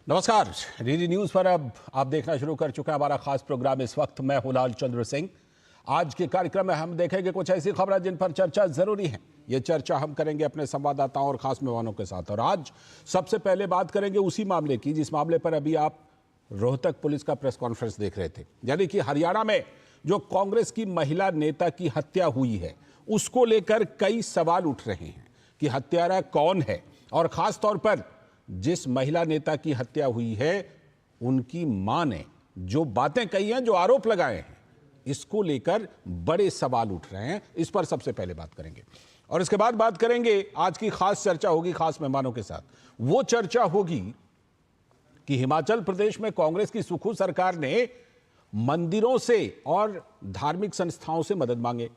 नमस्कार। DD news पर अब आप देखना शुरू कर चुके हैं हमारा खास प्रोग्राम। इस वक्त मैं हूं लाल चंद्र सिंह। आज के कार्यक्रम में हम देखेंगे कुछ ऐसी खबरें जिन पर चर्चा जरूरी है। ये चर्चा हम करेंगे अपने संवाददाताओं और खास मेहमानों के साथ। और आज सबसे पहले बात करेंगे उसी मामले की जिस मामले पर अभी आप रोहतक पुलिस का प्रेस कॉन्फ्रेंस देख रहे थे, यानी कि हरियाणा में जो कांग्रेस की महिला नेता की हत्या हुई है उसको लेकर कई सवाल उठ रहे हैं कि हत्यारा कौन है, और खास तौर पर जिस महिला नेता की हत्या हुई है उनकी मां ने जो बातें कही हैं, जो आरोप लगाए हैं, इसको लेकर बड़े सवाल उठ रहे हैं। इस पर सबसे पहले बात करेंगे और इसके बाद बात करेंगे। आज की खास चर्चा होगी खास मेहमानों के साथ। वो चर्चा होगी कि हिमाचल प्रदेश में कांग्रेस की सुखू सरकार ने मंदिरों से और धार्मिक संस्थाओं से मदद मांगे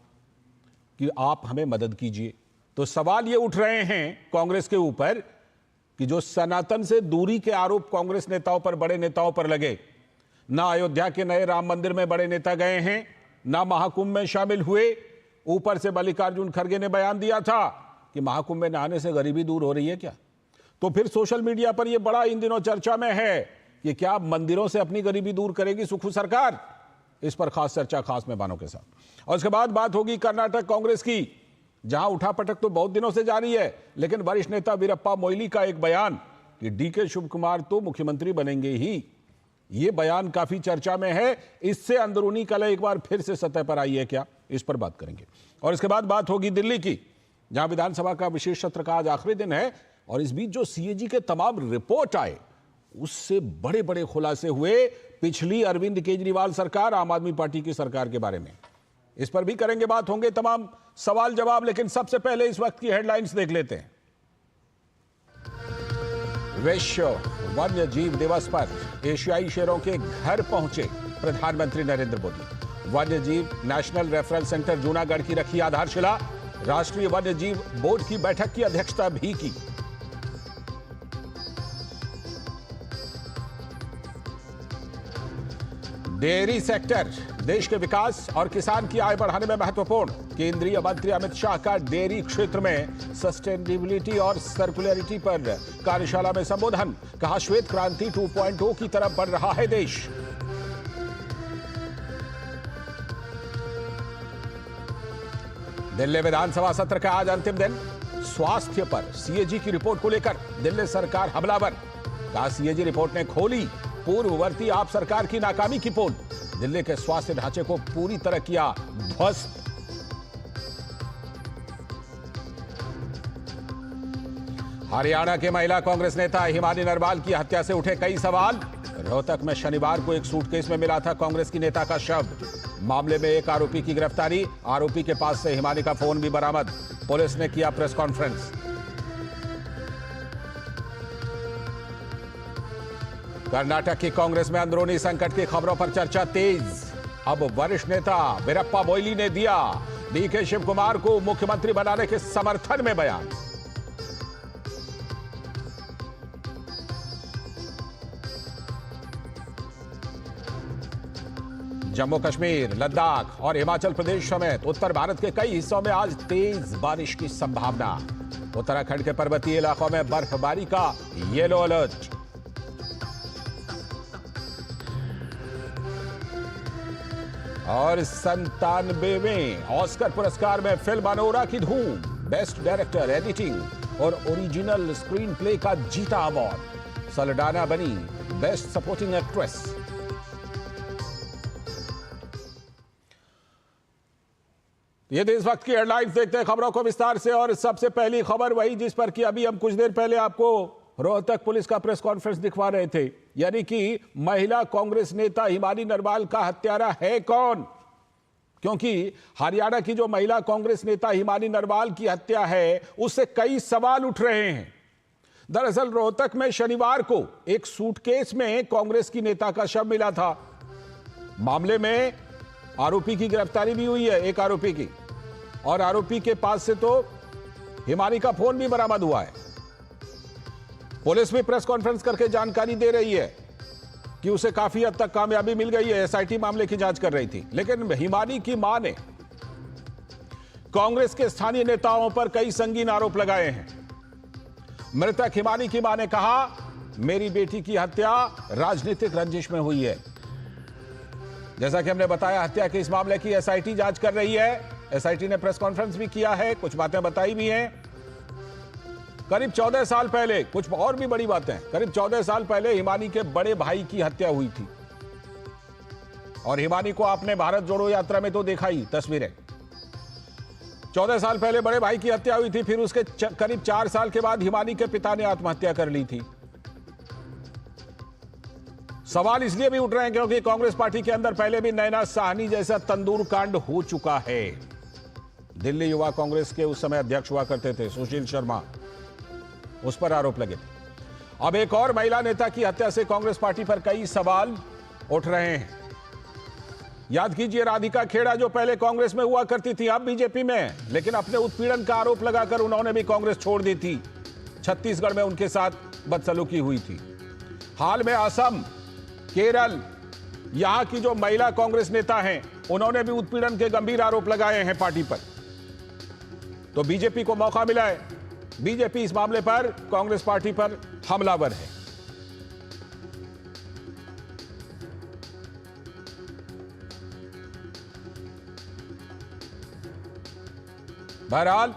कि आप हमें मदद कीजिए। तो सवाल ये उठ रहे हैं कांग्रेस के ऊपर कि जो सनातन से दूरी के आरोप कांग्रेस नेताओं पर, बड़े नेताओं पर लगे, ना अयोध्या के नए राम मंदिर में बड़े नेता गए हैं, ना महाकुंभ में शामिल हुए। ऊपर से मल्लिकार्जुन खड़गे ने बयान दिया था कि महाकुंभ में नहाने से गरीबी दूर हो रही है क्या। तो फिर सोशल मीडिया पर यह बड़ा इन दिनों चर्चा में है कि क्या मंदिरों से अपनी गरीबी दूर करेगी सुखू सरकार। इस पर खास चर्चा खास मेहमानों के साथ। और उसके बाद बात होगी कर्नाटक कांग्रेस की, जहां उठापटक तो बहुत दिनों से जारी है, लेकिन वरिष्ठ नेता वीरप्पा मोइली का एक बयान कि डीके शिवकुमार तो मुख्यमंत्री बनेंगे ही, यह बयान काफी चर्चा में है। इससे अंदरूनी कलह एक बार फिर से सतह पर आई है क्या, इस पर बात करेंगे। और इसके बाद बात होगी दिल्ली की, जहां विधानसभा का विशेष सत्र का आज आखिरी दिन है। और इस बीच जो सीएजी के तमाम रिपोर्ट आए उससे बड़े बड़े खुलासे हुए पिछली अरविंद केजरीवाल सरकार, आम आदमी पार्टी की सरकार के बारे में। इस पर भी करेंगे बात, होंगे तमाम सवाल जवाब। लेकिन सबसे पहले इस वक्त की हेडलाइंस देख लेते हैं। विश्व वन्य जीव दिवस पर एशियाई शेरों के घर पहुंचे प्रधानमंत्री नरेंद्र मोदी। वन्य जीव नेशनल रेफरेंस सेंटर जूनागढ़ की रखी आधारशिला। राष्ट्रीय वन्य जीव बोर्ड की बैठक की अध्यक्षता भी की। डेयरी सेक्टर देश के विकास और किसान की आय बढ़ाने में महत्वपूर्ण। केंद्रीय मंत्री अमित शाह का डेयरी क्षेत्र में सस्टेनेबिलिटी और सर्कुलरिटी पर कार्यशाला में संबोधन। कहा श्वेत क्रांति 2.0 की तरफ बढ़ रहा है देश। दिल्ली विधानसभा सत्र का आज अंतिम दिन। स्वास्थ्य पर सीएजी की रिपोर्ट को लेकर दिल्ली सरकार हमलावर। कहा सीएजी रिपोर्ट ने खोली पूर्ववर्ती आप सरकार की नाकामी की पोल। दिल्ली के स्वास्थ्य ढांचे को पूरी तरह किया ध्वस्त। हरियाणा के महिला कांग्रेस नेता हिमानी नरवाल की हत्या से उठे कई सवाल। रोहतक में शनिवार को एक सूटकेस में मिला था कांग्रेस की नेता का शव। मामले में एक आरोपी की गिरफ्तारी। आरोपी के पास से हिमानी का फोन भी बरामद। पुलिस ने किया प्रेस कॉन्फ्रेंस। कर्नाटक की कांग्रेस में अंदरूनी संकट की खबरों पर चर्चा तेज। अब वरिष्ठ नेता वीरप्पा मोइली ने दिया डीके शिवकुमार को मुख्यमंत्री बनाने के समर्थन में बयान। जम्मू कश्मीर, लद्दाख और हिमाचल प्रदेश समेत उत्तर भारत के कई हिस्सों में आज तेज बारिश की संभावना। उत्तराखंड के पर्वतीय इलाकों में बर्फबारी का येलो अलर्ट। और 97वें ऑस्कर पुरस्कार में फिल्म अनोरा की धूम। बेस्ट डायरेक्टर, एडिटिंग और ओरिजिनल स्क्रीन प्ले का जीता अवार्ड। सल्डाना बनी बेस्ट सपोर्टिंग एक्ट्रेस। ये इस वक्त की हेडलाइंस। देखते हैं खबरों को विस्तार से। और सबसे पहली खबर वही जिस पर कि अभी हम कुछ देर पहले आपको रोहतक पुलिस का प्रेस कॉन्फ्रेंस दिखवा रहे थे, यानी कि महिला कांग्रेस नेता हिमानी नरवाल का हत्यारा है कौन। क्योंकि हरियाणा की जो महिला कांग्रेस नेता हिमानी नरवाल की हत्या है उससे कई सवाल उठ रहे हैं। दरअसल रोहतक में शनिवार को एक सूटकेस में कांग्रेस की नेता का शव मिला था। मामले में आरोपी की गिरफ्तारी भी हुई है, एक आरोपी की, और आरोपी के पास से तो हिमानी का फोन भी बरामद हुआ है। पुलिस भी प्रेस कॉन्फ्रेंस करके जानकारी दे रही है कि उसे काफी हद तक कामयाबी मिल गई है। एसआईटी मामले की जांच कर रही थी। लेकिन हिमानी की मां ने कांग्रेस के स्थानीय नेताओं पर कई संगीन आरोप लगाए हैं। मृतक हिमानी की मां ने कहा मेरी बेटी की हत्या राजनीतिक रंजिश में हुई है। जैसा कि हमने बताया, हत्या के इस मामले की एसआईटी जांच कर रही है। एसआईटी ने प्रेस कॉन्फ्रेंस भी किया है, कुछ बातें बताई भी हैं। करीब 14 साल पहले, कुछ और भी बड़ी बातें, करीब 14 साल पहले हिमानी के बड़े भाई की हत्या हुई थी। और हिमानी को आपने भारत जोड़ो यात्रा में तो देखा ही तस्वीरें। 14 साल पहले बड़े भाई की हत्या हुई थी, फिर उसके करीब 4 साल के बाद हिमानी के पिता ने आत्महत्या कर ली थी। सवाल इसलिए भी उठ रहे हैं क्योंकि कांग्रेस पार्टी के अंदर पहले भी नैना साहनी जैसा तंदूर कांड हो चुका है। दिल्ली युवा कांग्रेस के उस समय अध्यक्ष हुआ करते थे सुशील शर्मा, उस पर आरोप लगे थे। अब एक और महिला नेता की हत्या से कांग्रेस पार्टी पर कई सवाल उठ रहे हैं। याद कीजिए, राधिका खेड़ा जो पहले कांग्रेस में हुआ करती थी, अब बीजेपी में, लेकिन अपने उत्पीड़न का आरोप लगाकर उन्होंने भी कांग्रेस छोड़ दी थी। छत्तीसगढ़ में उनके साथ बदसलूकी हुई थी। हाल में असम, केरल, यहां की जो महिला कांग्रेस नेता हैं, उन्होंने भी उत्पीड़न के गंभीर आरोप लगाए हैं पार्टी पर। तो बीजेपी को मौका मिला है। बीजेपी इस मामले पर कांग्रेस पार्टी पर हमलावर है। बहरहाल,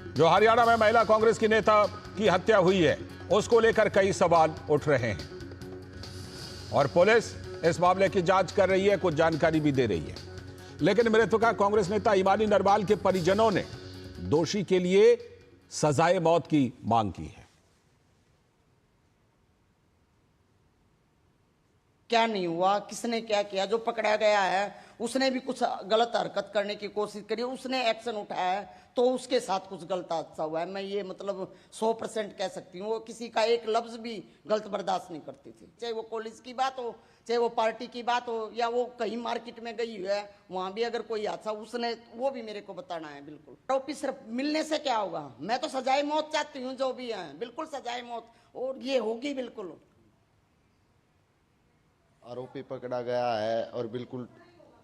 जो हरियाणा में महिला कांग्रेस की नेता की हत्या हुई है, उसको लेकर कई सवाल उठ रहे हैं और पुलिस इस मामले की जांच कर रही है, कुछ जानकारी भी दे रही है। लेकिन मृतका कांग्रेस नेता हिमानी नरवाल के परिजनों ने दोषी के लिए सजाए मौत की मांग की है। क्या नहीं हुआ, किसने क्या किया, जो पकड़ा गया है उसने भी कुछ गलत हरकत करने की कोशिश करी, उसने एक्शन उठाया है, तो उसके साथ कुछ गलत हादसा हुआ है। मैं ये मतलब 100% कह सकती हूँ। वो किसी का एक लफ्ज भी गलत बर्दाश्त नहीं करती थी, चाहे वो कॉलेज की बात हो, चाहे वो पार्टी की बात हो, या वो कहीं मार्केट में गई है, वहां भी अगर कोई हादसा, उसने वो भी मेरे को बताना है। बिल्कुल आरोपी सिर्फ मिलने से क्या होगा, मैं तो सजाए मौत चाहती हूँ, जो भी है बिल्कुल सजाए मौत, और ये होगी बिल्कुल। आरोपी पकड़ा गया है और बिल्कुल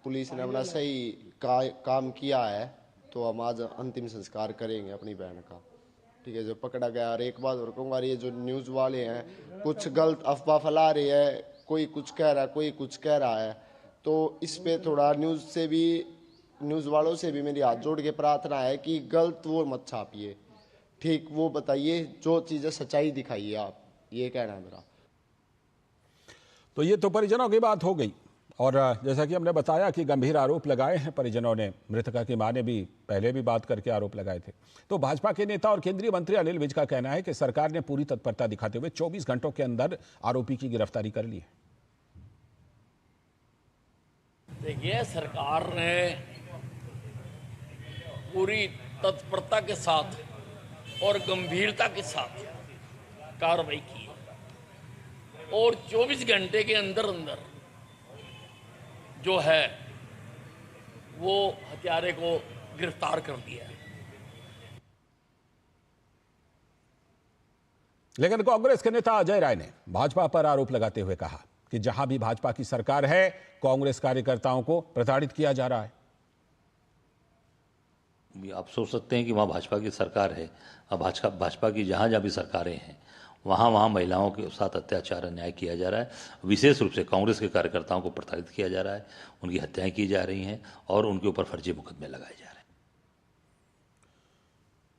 पुलिस ने अपना सही काम किया है, तो हम आज अंतिम संस्कार करेंगे अपनी बहन का। ठीक है, जो पकड़ा गया। और एक बात और कहूँगा, ये जो न्यूज़ वाले हैं कुछ गलत अफवाह फैला रहे हैं, कोई कुछ कह रहा है, कोई कुछ कह रहा है, तो इस पे थोड़ा न्यूज़ वालों से भी मेरी हाथ जोड़ के प्रार्थना है कि गलत वो मत छापिए, ठीक वो बताइए, जो चीज़ें सच्चाई दिखाइए आप, ये कहना है मेरा। तो ये तो परिजनों की बात हो गई। और जैसा कि हमने बताया कि गंभीर आरोप लगाए हैं परिजनों ने। मृतका की मां ने भी पहले भी बात करके आरोप लगाए थे। तो भाजपा के नेता और केंद्रीय मंत्री अनिल विज का कहना है कि सरकार ने पूरी तत्परता दिखाते हुए 24 घंटों के अंदर आरोपी की गिरफ्तारी कर ली है। देखिए, सरकार ने पूरी तत्परता के साथ और गंभीरता के साथ कार्रवाई की और 24 घंटे के अंदर अंदर जो है वो हत्यारे को गिरफ्तार कर दिया है। लेकिन कांग्रेस के नेता अजय राय ने भाजपा पर आरोप लगाते हुए कहा कि जहां भी भाजपा की सरकार है, कांग्रेस कार्यकर्ताओं को प्रताड़ित किया जा रहा है। आप सोच सकते हैं कि वहाँ भाजपा की सरकार है, अब भाजपा की जहाँ जहाँ भी सरकारें हैं वहाँ महिलाओं के साथ अत्याचार अन्याय किया जा रहा है। विशेष रूप से कांग्रेस के कार्यकर्ताओं को प्रताड़ित किया जा रहा है, उनकी हत्याएं की जा रही हैं और उनके ऊपर फर्जी मुकदमे लगाए जा रहे हैं।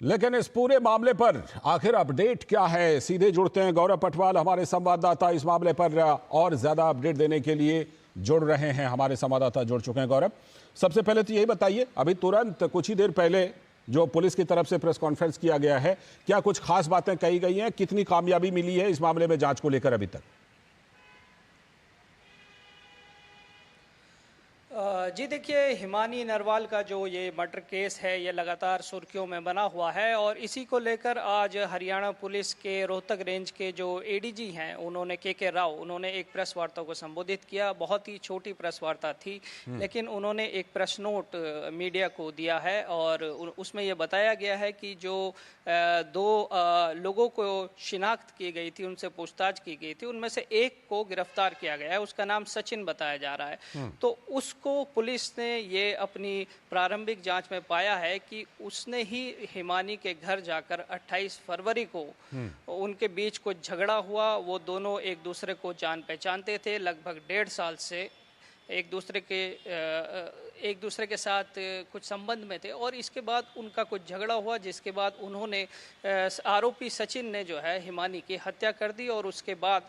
लेकिन इस पूरे मामले पर आखिर अपडेट क्या है, सीधे जुड़ते हैं गौरव पटवाल, हमारे संवाददाता इस मामले पर और ज्यादा अपडेट देने के लिए जुड़ रहे हैं। हमारे संवाददाता जुड़ चुके हैं। गौरव, सबसे पहले तो यही बताइए, अभी तुरंत कुछ ही देर पहले जो पुलिस की तरफ से प्रेस कॉन्फ्रेंस किया गया है, क्या कुछ खास बातें कही गई हैं, कितनी कामयाबी मिली है इस मामले में जांच को लेकर अभी तक? जी देखिए, हिमानी नरवाल का जो ये मर्डर केस है ये लगातार सुर्खियों में बना हुआ है और इसी को लेकर आज हरियाणा पुलिस के रोहतक रेंज के जो एडीजी हैं उन्होंने के राव, उन्होंने एक प्रेस वार्ता को संबोधित किया। बहुत ही छोटी प्रेस वार्ता थी, लेकिन उन्होंने एक प्रेस नोट मीडिया को दिया है और उसमें ये बताया गया है कि जो दो लोगों को शिनाख्त की गई थी, उनसे पूछताछ की गई थी, उनमें से एक को गिरफ्तार किया गया है। उसका नाम सचिन बताया जा रहा है। तो उसको पुलिस ने ये अपनी प्रारंभिक जांच में पाया है कि उसने ही हिमानी के घर जाकर 28 फरवरी को उनके बीच कुछ झगड़ा हुआ। वो दोनों एक दूसरे को जान पहचानते थे, लगभग 1.5 साल से एक दूसरे के साथ कुछ संबंध में थे, और इसके बाद उनका कुछ झगड़ा हुआ, जिसके बाद उन्होंने आरोपी सचिन ने जो है हिमानी की हत्या कर दी और उसके बाद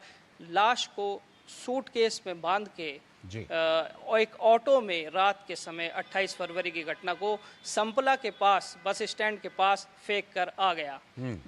लाश को सूटकेस में बांध के और एक ऑटो में रात के समय 28 फरवरी की घटना को संपला के पास, बस स्टैंड के पास फेंक कर आ गया,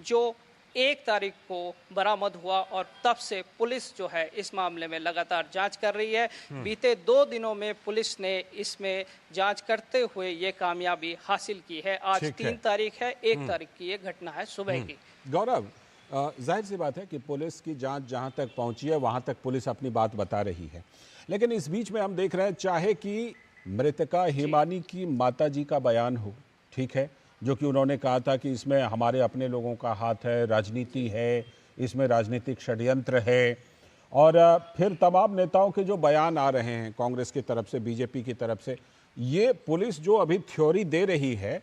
जो 1 तारीख को बरामद हुआ। और तब से पुलिस जो है इस मामले में लगातार जांच कर रही है। बीते 2 दिनों में पुलिस ने इसमें जांच करते हुए ये कामयाबी हासिल की है। आज 3 तारीख है, 1 तारीख की ये घटना है सुबह की। गौरव, जाहिर सी बात है कि पुलिस की जांच जहां तक पहुंची है वहां तक पुलिस अपनी बात बता रही है, लेकिन इस बीच में हम देख रहे हैं, चाहे कि मृतका हिमानी की माताजी का बयान हो, ठीक है, जो कि उन्होंने कहा था कि इसमें हमारे अपने लोगों का हाथ है, राजनीति है, इसमें राजनीतिक षड्यंत्र है, और फिर तमाम नेताओं के जो बयान आ रहे हैं कांग्रेस की तरफ से, बीजेपी की तरफ से, ये पुलिस जो अभी थ्योरी दे रही है,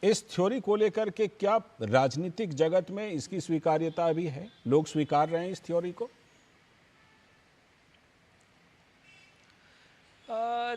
इस थ्योरी को लेकर के क्या राजनीतिक जगत में इसकी स्वीकार्यता भी है? लोग स्वीकार रहे हैं इस थ्योरी को?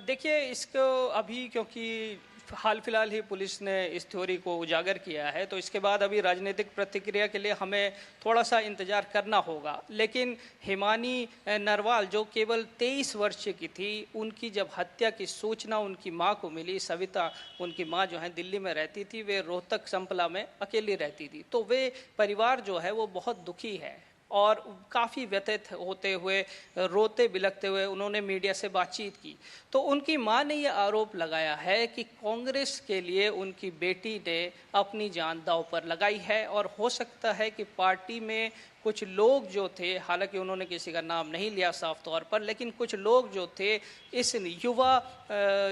देखिए, इसको अभी क्योंकि हाल फिलहाल ही पुलिस ने इस थ्योरी को उजागर किया है, तो इसके बाद अभी राजनीतिक प्रतिक्रिया के लिए हमें थोड़ा सा इंतजार करना होगा। लेकिन हिमानी नरवाल जो केवल 23 वर्ष की थी, उनकी जब हत्या की सूचना उनकी मां को मिली, सविता उनकी मां जो है दिल्ली में रहती थी, वे रोहतक संपला में अकेली रहती थी, तो वे परिवार जो है वो बहुत दुखी है और काफ़ी व्यथित होते हुए, रोते बिलखते हुए उन्होंने मीडिया से बातचीत की। तो उनकी मां ने ये आरोप लगाया है कि कांग्रेस के लिए उनकी बेटी ने अपनी जान दांव पर लगाई है, और हो सकता है कि पार्टी में कुछ लोग जो थे, हालांकि उन्होंने किसी का नाम नहीं लिया साफ तौर पर, लेकिन कुछ लोग जो थे इस युवा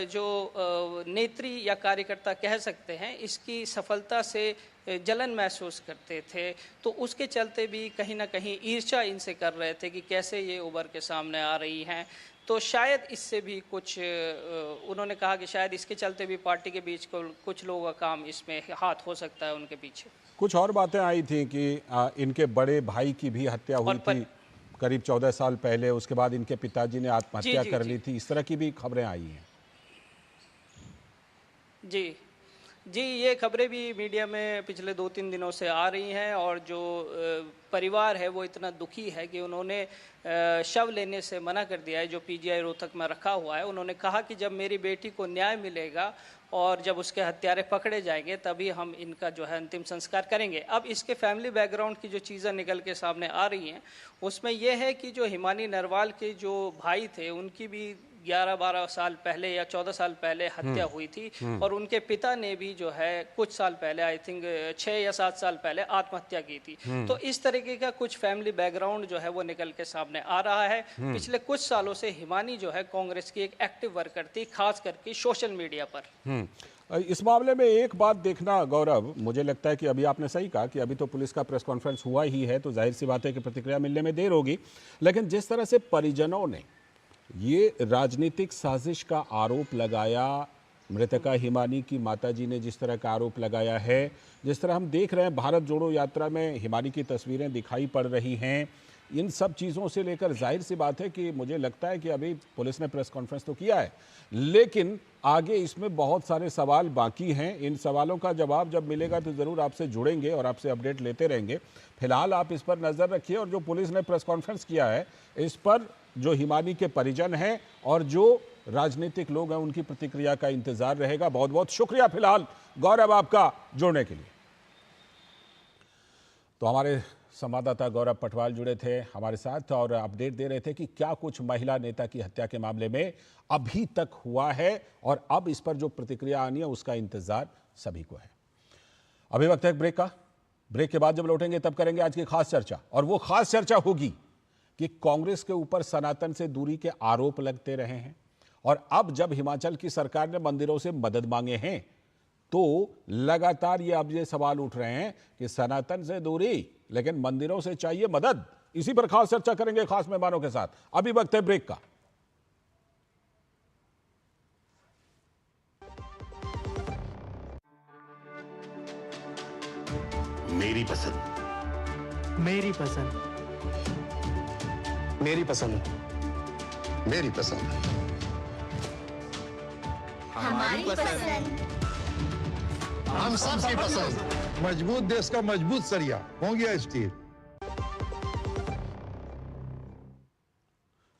जो नेत्री या कार्यकर्ता कह सकते हैं, इसकी सफलता से जलन महसूस करते थे। तो उसके चलते भी कहीं ना कहीं ईर्ष्या इनसे कर रहे थे कि कैसे ये उभर के सामने आ रही हैं। तो शायद इससे भी कुछ, उन्होंने कहा कि शायद इसके चलते भी पार्टी के बीच कुछ लोगों का काम इसमें हाथ हो सकता है उनके पीछे। कुछ और बातें आई थी कि इनके बड़े भाई की भी हत्या हुई थी करीब 14 साल पहले, उसके बाद इनके पिताजी ने आत्महत्या कर ली थी, इस तरह की भी खबरें आई हैं। जी, ये खबरें भी मीडिया में पिछले 2-3 दिनों से आ रही हैं, और जो परिवार है वो इतना दुखी है कि उन्होंने शव लेने से मना कर दिया है, जो पीजीआई रोहतक में रखा हुआ है। उन्होंने कहा कि जब मेरी बेटी को न्याय मिलेगा और जब उसके हत्यारे पकड़े जाएंगे तभी हम इनका जो है अंतिम संस्कार करेंगे। अब इसके फैमिली बैकग्राउंड की जो चीज़ें निकल के सामने आ रही हैं, उसमें यह है कि जो हिमानी नरवाल के जो भाई थे, उनकी भी 11-12 साल पहले या 14 साल पहले हत्या हुई थी, और उनके पिता ने भी जो है कुछ साल पहले, आई थिंक 6 या 7 साल पहले आत्महत्या की थी। तो इस तरीके का कुछ फैमिली बैकग्राउंड जो है वो निकल के सामने आ रहा है। पिछले कुछ सालों से हिमानी जो है कांग्रेस की एक एक्टिव वर्कर थी, खास करके सोशल मीडिया पर। इस मामले में एक बात देखना गौरव, मुझे लगता है कि अभी आपने सही कहा कि अभी तो पुलिस का प्रेस कॉन्फ्रेंस हुआ ही है, तो जाहिर सी बात है कि प्रतिक्रिया मिलने में देर होगी, लेकिन जिस तरह से परिजनों ने ये राजनीतिक साजिश का आरोप लगाया, मृतका हिमानी की माताजी ने जिस तरह का आरोप लगाया है, जिस तरह हम देख रहे हैं भारत जोड़ो यात्रा में हिमानी की तस्वीरें दिखाई पड़ रही हैं, इन सब चीज़ों से लेकर जाहिर सी बात है कि मुझे लगता है कि अभी पुलिस ने प्रेस कॉन्फ्रेंस तो किया है, लेकिन आगे इसमें बहुत सारे सवाल बाकी हैं। इन सवालों का जवाब जब मिलेगा तो ज़रूर आपसे जुड़ेंगे और आपसे अपडेट लेते रहेंगे। फिलहाल आप इस पर नज़र रखिए, और जो पुलिस ने प्रेस कॉन्फ्रेंस किया है इस पर जो हिमानी के परिजन हैं और जो राजनीतिक लोग हैं उनकी प्रतिक्रिया का इंतजार रहेगा। बहुत बहुत शुक्रिया फिलहाल गौरव आपका जुड़ने के लिए। तो हमारे संवाददाता गौरव पटवाल जुड़े थे हमारे साथ और अपडेट दे रहे थे कि क्या कुछ महिला नेता की हत्या के मामले में अभी तक हुआ है, और अब इस पर जो प्रतिक्रिया आनी है उसका इंतजार सभी को है। अभी वक्त है ब्रेक का। ब्रेक के बाद जब लौटेंगे तब करेंगे आज की खास चर्चा, और वो खास चर्चा होगी कि कांग्रेस के ऊपर सनातन से दूरी के आरोप लगते रहे हैं, और अब जब हिमाचल की सरकार ने मंदिरों से मदद मांगे हैं तो लगातार ये सवाल उठ रहे हैं कि सनातन से दूरी लेकिन मंदिरों से चाहिए मदद। इसी पर खास चर्चा करेंगे खास मेहमानों के साथ। अभी वक्त है ब्रेक का। मेरी पसंद। मेरी पसंद। मेरी पसंद। मेरी पसंद। हमारी पसंद। हम सबकी पसंद। मजबूत देश का मजबूत सरिया हो गया स्टील।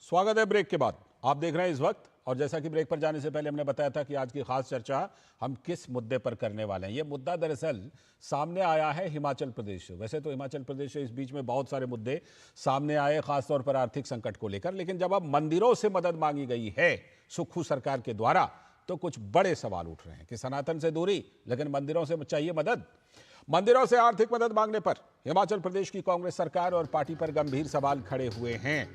स्वागत है ब्रेक के बाद। आप देख रहे हैं इस वक्त, और जैसा कि ब्रेक पर जाने से पहले हमने बताया था कि आज की खास चर्चा हम किस मुद्दे पर करने वाले हैं। ये मुद्दा दरअसल सामने आया है हिमाचल प्रदेश से। वैसे तो हिमाचल प्रदेश से इस बीच में बहुत सारे मुद्दे सामने आए, खासतौर पर आर्थिक संकट को लेकर, लेकिन जब अब मंदिरों से मदद मांगी गई है सुक्खू सरकार के द्वारा, तो कुछ बड़े सवाल उठ रहे हैं कि सनातन से दूरी, लेकिन मंदिरों से चाहिए मदद। मंदिरों से आर्थिक मदद मांगने पर हिमाचल प्रदेश की कांग्रेस सरकार और पार्टी पर गंभीर सवाल खड़े हुए हैं।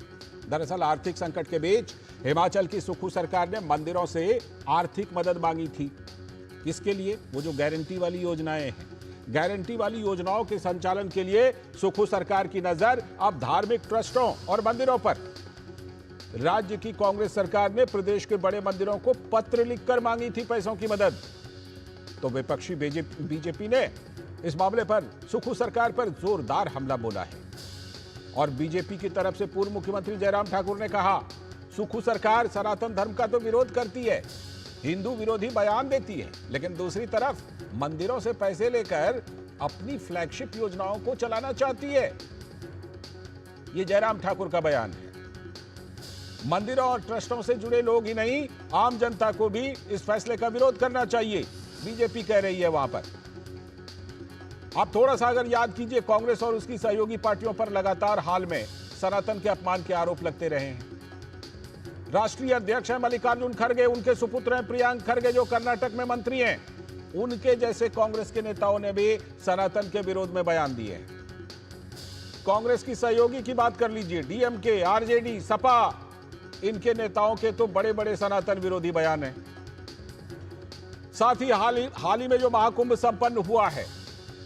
दरअसल आर्थिक संकट के बीच हिमाचल की सुक्खू सरकार ने मंदिरों से आर्थिक मदद मांगी थी। किसके लिए? वो जो गारंटी वाली योजनाएं हैं, गारंटी वाली योजनाओं के संचालन के लिए सुक्खू सरकार की नजर अब धार्मिक ट्रस्टों और मंदिरों पर। राज्य की कांग्रेस सरकार ने प्रदेश के बड़े मंदिरों को पत्र लिखकर मांगी थी पैसों की मदद। तो विपक्षी बीजेपी ने इस मामले पर सुक्खू सरकार पर जोरदार हमला बोला है। और बीजेपी की तरफ से पूर्व मुख्यमंत्री जयराम ठाकुर ने कहा, सुक्खू सरकार सनातन धर्म का तो विरोध करती है, हिंदू विरोधी बयान देती है, लेकिन दूसरी तरफ मंदिरों से पैसे लेकर अपनी फ्लैगशिप योजनाओं को चलाना चाहती है। यह जयराम ठाकुर का बयान है। मंदिरों और ट्रस्टों से जुड़े लोग ही नहीं, आम जनता को भी इस फैसले का विरोध करना चाहिए, बीजेपी कह रही है वहां पर। आप थोड़ा सा अगर याद कीजिए, कांग्रेस और उसकी सहयोगी पार्टियों पर लगातार हाल में सनातन के अपमान के आरोप लगते रहे हैं। राष्ट्रीय अध्यक्ष हैं मल्लिकार्जुन खड़गे, उनके सुपुत्र हैं प्रियांक खड़गे जो कर्नाटक में मंत्री हैं। उनके जैसे कांग्रेस के नेताओं ने भी सनातन के विरोध में बयान दिए हैं। कांग्रेस की सहयोगी की बात कर लीजिए, डीएमके, आरजेडी, सपा, इनके नेताओं के तो बड़े बड़े सनातन विरोधी बयान हैं। साथ ही हाल ही में जो महाकुंभ संपन्न हुआ है,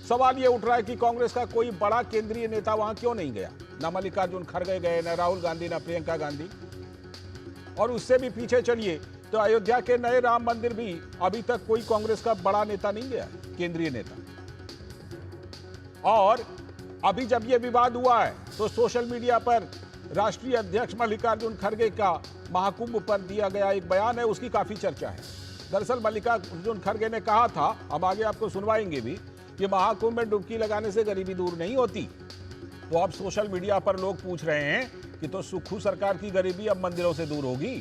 सवाल यह उठ रहा है कि कांग्रेस का कोई बड़ा केंद्रीय नेता वहां क्यों नहीं गया? ना मल्लिकार्जुन खड़गे गए, ना राहुल गांधी, ना प्रियंका गांधी। और उससे भी पीछे चलिए तो अयोध्या के नए राम मंदिर भी अभी तक कोई कांग्रेस का बड़ा नेता नहीं गया, केंद्रीय नेता। और अभी जब यह विवाद हुआ है तो सोशल मीडिया पर राष्ट्रीय अध्यक्ष मल्लिकार्जुन खड़गे का महाकुंभ पर दिया गया एक बयान है, उसकी काफी चर्चा है। दरअसल मल्लिकार्जुन खड़गे ने कहा था, हम आगे आपको सुनवाएंगे भी, कि महाकुंभ में डुबकी लगाने से गरीबी दूर नहीं होती। तो अब सोशल मीडिया पर लोग पूछ रहे हैं कि तो सुक्खू सरकार की गरीबी अब मंदिरों से दूर होगी।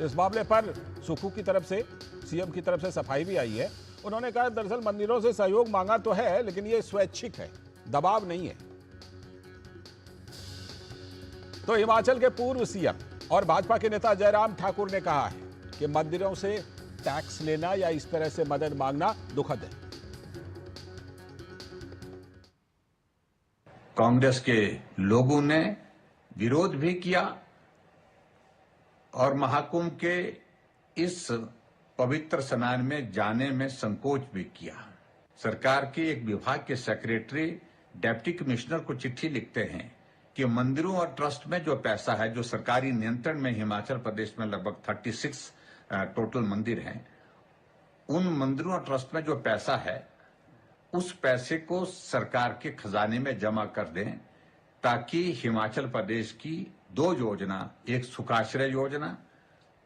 इस मामले पर सुक्खू की तरफ से, सीएम की तरफ से सफाई भी आई है। उन्होंने कहा दरअसल मंदिरों से सहयोग मांगा तो है, लेकिन यह स्वैच्छिक है, दबाव नहीं है। तो हिमाचल के पूर्व सीएम और भाजपा के नेता जयराम ठाकुर ने कहा है कि मंदिरों से टैक्स लेना या इस तरह से मदद मांगना दुखद है। कांग्रेस के लोगों ने विरोध भी किया और महाकुंभ के इस पवित्र स्नान में जाने में संकोच भी किया। सरकार के एक विभाग के सेक्रेटरी डिप्टी कमिश्नर को चिट्ठी लिखते हैं कि मंदिरों और ट्रस्ट में जो पैसा है, जो सरकारी नियंत्रण में हिमाचल प्रदेश में लगभग 36 टोटल मंदिर हैं, उन मंदिरों और ट्रस्ट में जो पैसा है उस पैसे को सरकार के खजाने में जमा कर दें, ताकि हिमाचल प्रदेश की 2 योजना, एक सुखाश्रय योजना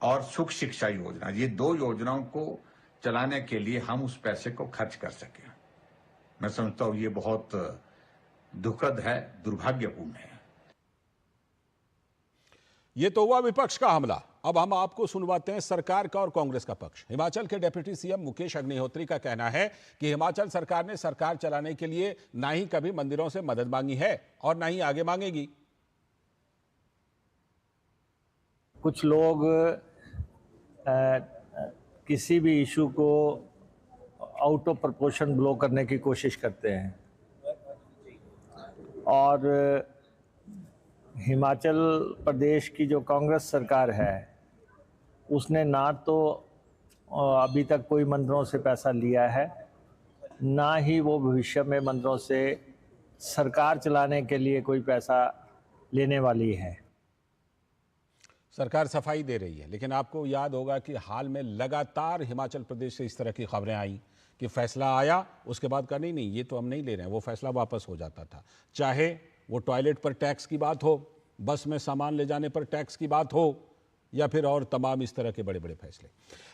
और सुख शिक्षा योजना, ये 2 योजनाओं को चलाने के लिए हम उस पैसे को खर्च कर सकें। मैं समझता हूं ये बहुत दुखद है, दुर्भाग्यपूर्ण है। ये तो हुआ विपक्ष का हमला। अब हम आपको सुनवाते हैं सरकार का और कांग्रेस का पक्ष। हिमाचल के डिप्टी सीएम मुकेश अग्निहोत्री का कहना है कि हिमाचल सरकार ने सरकार चलाने के लिए ना ही कभी मंदिरों से मदद मांगी है और ना ही आगे मांगेगी। कुछ लोग किसी भी इशू को आउट ऑफ प्रोपोर्शन ब्लो करने की कोशिश करते हैं और हिमाचल प्रदेश की जो कांग्रेस सरकार है उसने ना तो अभी तक कोई मंदिरों से पैसा लिया है, ना ही वो भविष्य में मंदिरों से सरकार चलाने के लिए कोई पैसा लेने वाली है। सरकार सफाई दे रही है, लेकिन आपको याद होगा कि हाल में लगातार हिमाचल प्रदेश से इस तरह की खबरें आई कि फैसला आया, उसके बाद कहा नहीं ये तो हम नहीं ले रहे हैं, वो फैसला वापस हो जाता था। चाहे वो टॉयलेट पर टैक्स की बात हो, बस में सामान ले जाने पर टैक्स की बात हो, या फिर और तमाम इस तरह के बड़े बड़े फैसले।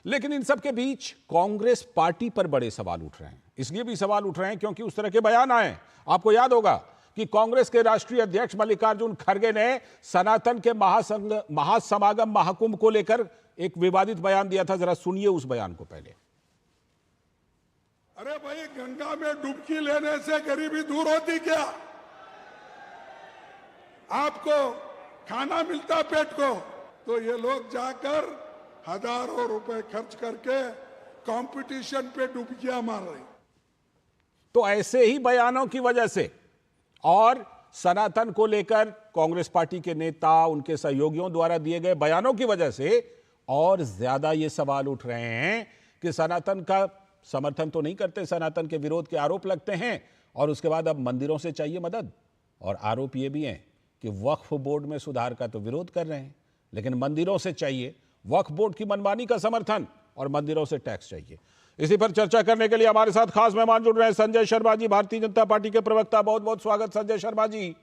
लेकिन इन सब के बीच कांग्रेस पार्टी पर बड़े सवाल उठ रहे हैं। इसलिए भी सवाल उठ रहे हैं क्योंकि उस तरह के बयान आए। आपको याद होगा कि कांग्रेस के राष्ट्रीय अध्यक्ष मल्लिकार्जुन खड़गे ने सनातन के महासमागम महाकुंभ को लेकर एक विवादित बयान दिया था। जरा सुनिए उस बयान को पहले। अरे भाई, गंगा में डुबकी लेने से गरीबी दूर होती क्या? आपको खाना मिलता पेट को, तो ये लोग जाकर हजारों रुपए खर्च करके कंपटीशन पे डुबकियां मार रहे। तो ऐसे ही बयानों की वजह से और सनातन को लेकर कांग्रेस पार्टी के नेता, उनके सहयोगियों द्वारा दिए गए बयानों की वजह से और ज्यादा ये सवाल उठ रहे हैं कि सनातन का समर्थन तो नहीं करते, सनातन के विरोध के आरोप लगते हैं, और उसके बाद अब मंदिरों से चाहिए मदद। और आरोप ये भी हैं कि वक्फ बोर्ड में सुधार का तो विरोध कर रहे हैं, लेकिन मंदिरों से चाहिए वक्फ बोर्ड की मनमानी का समर्थन और मंदिरों से टैक्स चाहिए। इसी पर चर्चा करने के लिए हमारे साथ खास मेहमान जुड़ रहे हैं संजय शर्मा जी, भारतीय जनता पार्टी के प्रवक्ता। बहुत बहुत स्वागत संजय शर्मा जी।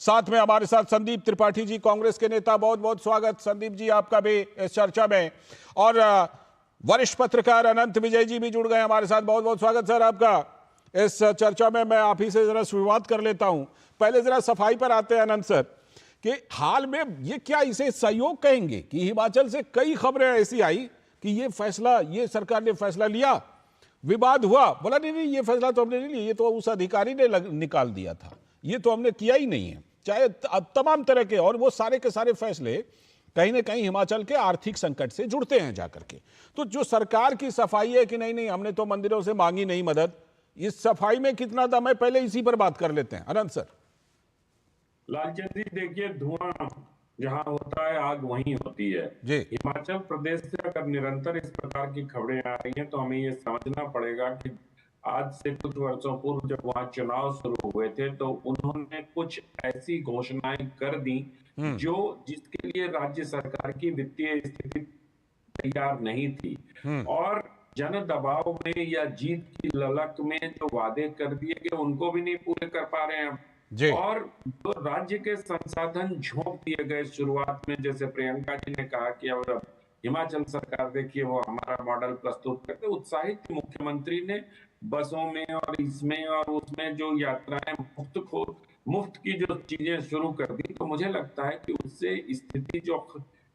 साथ में हमारे साथ संदीप त्रिपाठी जी, कांग्रेस के नेता। बहुत बहुत स्वागत संदीप जी आपका भी इस चर्चा में। और वरिष्ठ पत्रकार अनंत विजय जी भी जुड़ गए हमारे साथ। बहुत बहुत स्वागत सर आपका इस चर्चा में। मैं आप ही से जरा शुरुआत कर लेता हूं। पहले जरा सफाई पर आते हैं अनंत सर, कि हाल में ये क्या इसे सहयोग कहेंगे कि हिमाचल से कई खबरें ऐसी आई कि ये फैसला, ये सरकार ने फैसला लिया, विवाद हुआ, बोला नहीं ये फैसला तो हमने नहीं लिया, ये तो उस अधिकारी ने निकाल दिया था, ये तो हमने किया ही नहीं है। चाहे तमाम तरह के, और वो सारे के सारे फैसले कहीं ना कहीं हिमाचल के आर्थिक संकट से जुड़ते हैं जाकर के। तो जो सरकार की सफाई है कि नहीं हमने तो मंदिरों से मांगी नहीं मदद, इस सफाई में कितना दम है, पहले इसी पर बात कर लेते हैं अनंत सर। लालचंद जी देखिए, धुआं जहां होता है आग वहीं होती है। हिमाचल प्रदेश से अगर निरंतर इस प्रकार की खबरें आ रही हैं तो हमें ये समझना पड़ेगा कि आज से कुछ वर्षों पूर्व जब वहां चुनाव शुरू हुए थे तो उन्होंने कुछ ऐसी घोषणाएं कर दी जिसके लिए राज्य सरकार की वित्तीय स्थिति तैयार नहीं थी, और जन दबाव में या जीत की ललक में जो वादे कर दिए गए उनको भी नहीं पूरे कर पा रहे हैं। और तो राज्य के संसाधन झोंक दिए गए शुरुआत में, जैसे प्रियंका जी ने कहा कि अब हिमाचल सरकार देखिए वो हमारा मॉडल प्रस्तुत करते, उत्साहित मुख्यमंत्री ने बसों में और इसमें और उसमें जो यात्राएं मुफ्त की जो चीजें शुरू कर दी, तो मुझे लगता है कि उससे स्थिति जो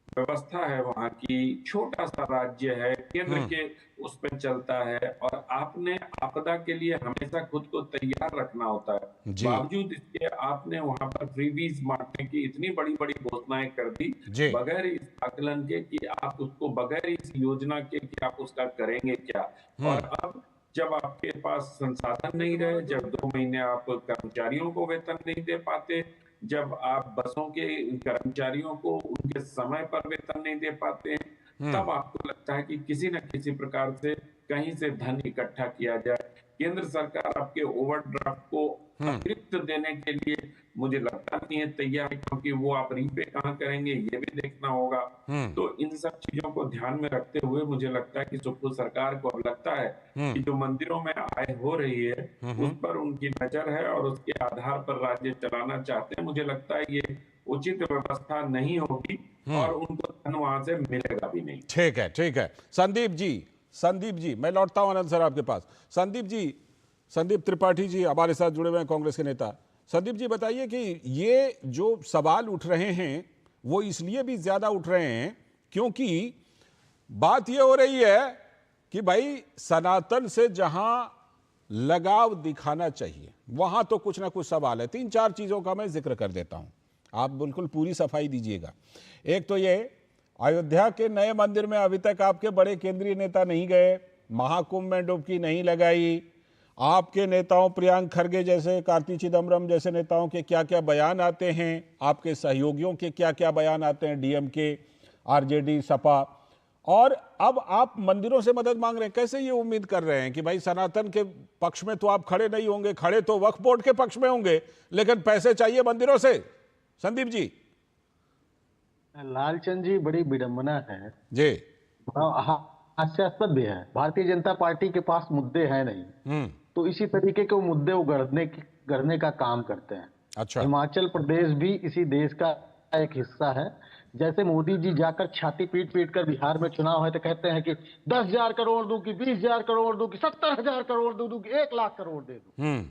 व्यवस्था है वहां की, छोटा सा राज्य है, केंद्र के उस पर चलता है, और आपने आपदा के लिए हमेशा खुद को तैयार रखना होता है। बावजूद इसके आपने वहां पर फ्रीबीज बांटने की इतनी बड़ी बड़ी घोषणाएं कर दी बगैर इस आकलन के कि आप उसको, बगैर इस योजना के कि आप उसका करेंगे क्या। और अब जब आपके पास संसाधन नहीं रहे, जब 2 महीने आप कर्मचारियों को वेतन नहीं दे पाते, जब आप बसों के कर्मचारियों को उनके समय पर वेतन नहीं दे पाते हैं, तब आपको लगता है कि किसी न किसी प्रकार से कहीं से धन इकट्ठा किया जाए। केंद्र सरकार आपके ओवरड्राफ्ट को अतिरिक्त देने के लिए मुझे लगता नहीं है तैयार है, क्योंकि वो आप रीपे कहाँ करेंगे ये भी देखना होगा। तो इन सब चीजों को ध्यान में रखते हुए मुझे लगता है कि सुप्रीम सरकार को अब लगता है कि जो मंदिरों में आय हो रही है उस पर उनकी नजर है और उसके आधार पर राज्य चलाना चाहते हैं। मुझे लगता है ये उचित व्यवस्था नहीं होगी और उनको धन वहां से मिलेगा भी नहीं। ठीक है संदीप जी मैं लौटता हूं आनंद सर आपके पास। संदीप जी, संदीप त्रिपाठी जी हमारे साथ जुड़े हुए हैं, कांग्रेस के नेता। संदीप जी बताइए कि ये जो सवाल उठ रहे हैं वो इसलिए भी ज्यादा उठ रहे हैं क्योंकि बात ये हो रही है कि भाई सनातन से जहां लगाव दिखाना चाहिए वहां तो कुछ ना कुछ सवाल है। 3-4 चीजों का मैं जिक्र कर देता हूं, आप बिल्कुल पूरी सफाई दीजिएगा। एक तो ये, अयोध्या के नए मंदिर में अभी तक आपके बड़े केंद्रीय नेता नहीं गए, महाकुंभ में डुबकी नहीं लगाई, आपके नेताओं प्रियंक खड़गे जैसे, कार्ति चिदम्बरम जैसे नेताओं के क्या क्या बयान आते हैं, आपके सहयोगियों के क्या क्या बयान आते हैं, डीएमके, आरजेडी, सपा, और अब आप मंदिरों से मदद मांग रहे हैं। कैसे ये उम्मीद कर रहे हैं कि भाई सनातन के पक्ष में तो आप खड़े नहीं होंगे, खड़े तो वक्फ बोर्ड के पक्ष में होंगे, लेकिन पैसे चाहिए मंदिरों से। संदीप जी। लालचंद जी, बड़ी विडंबना है जी। हास्यास्पद भी है। भारतीय जनता पार्टी के पास मुद्दे हैं नहीं, तो इसी तरीके के मुद्दे वो गढ़ने का काम करते हैं। अच्छा। हिमाचल प्रदेश भी इसी देश का एक हिस्सा है। जैसे मोदी जी जाकर छाती पीट पीट कर बिहार में चुनाव है तो कहते हैं कि 10,000 करोड़ दूंगी, 20,000 करोड़ दूंगी, 70,000 करोड़ दूंगी, 1,00,000 करोड़ दे दूं।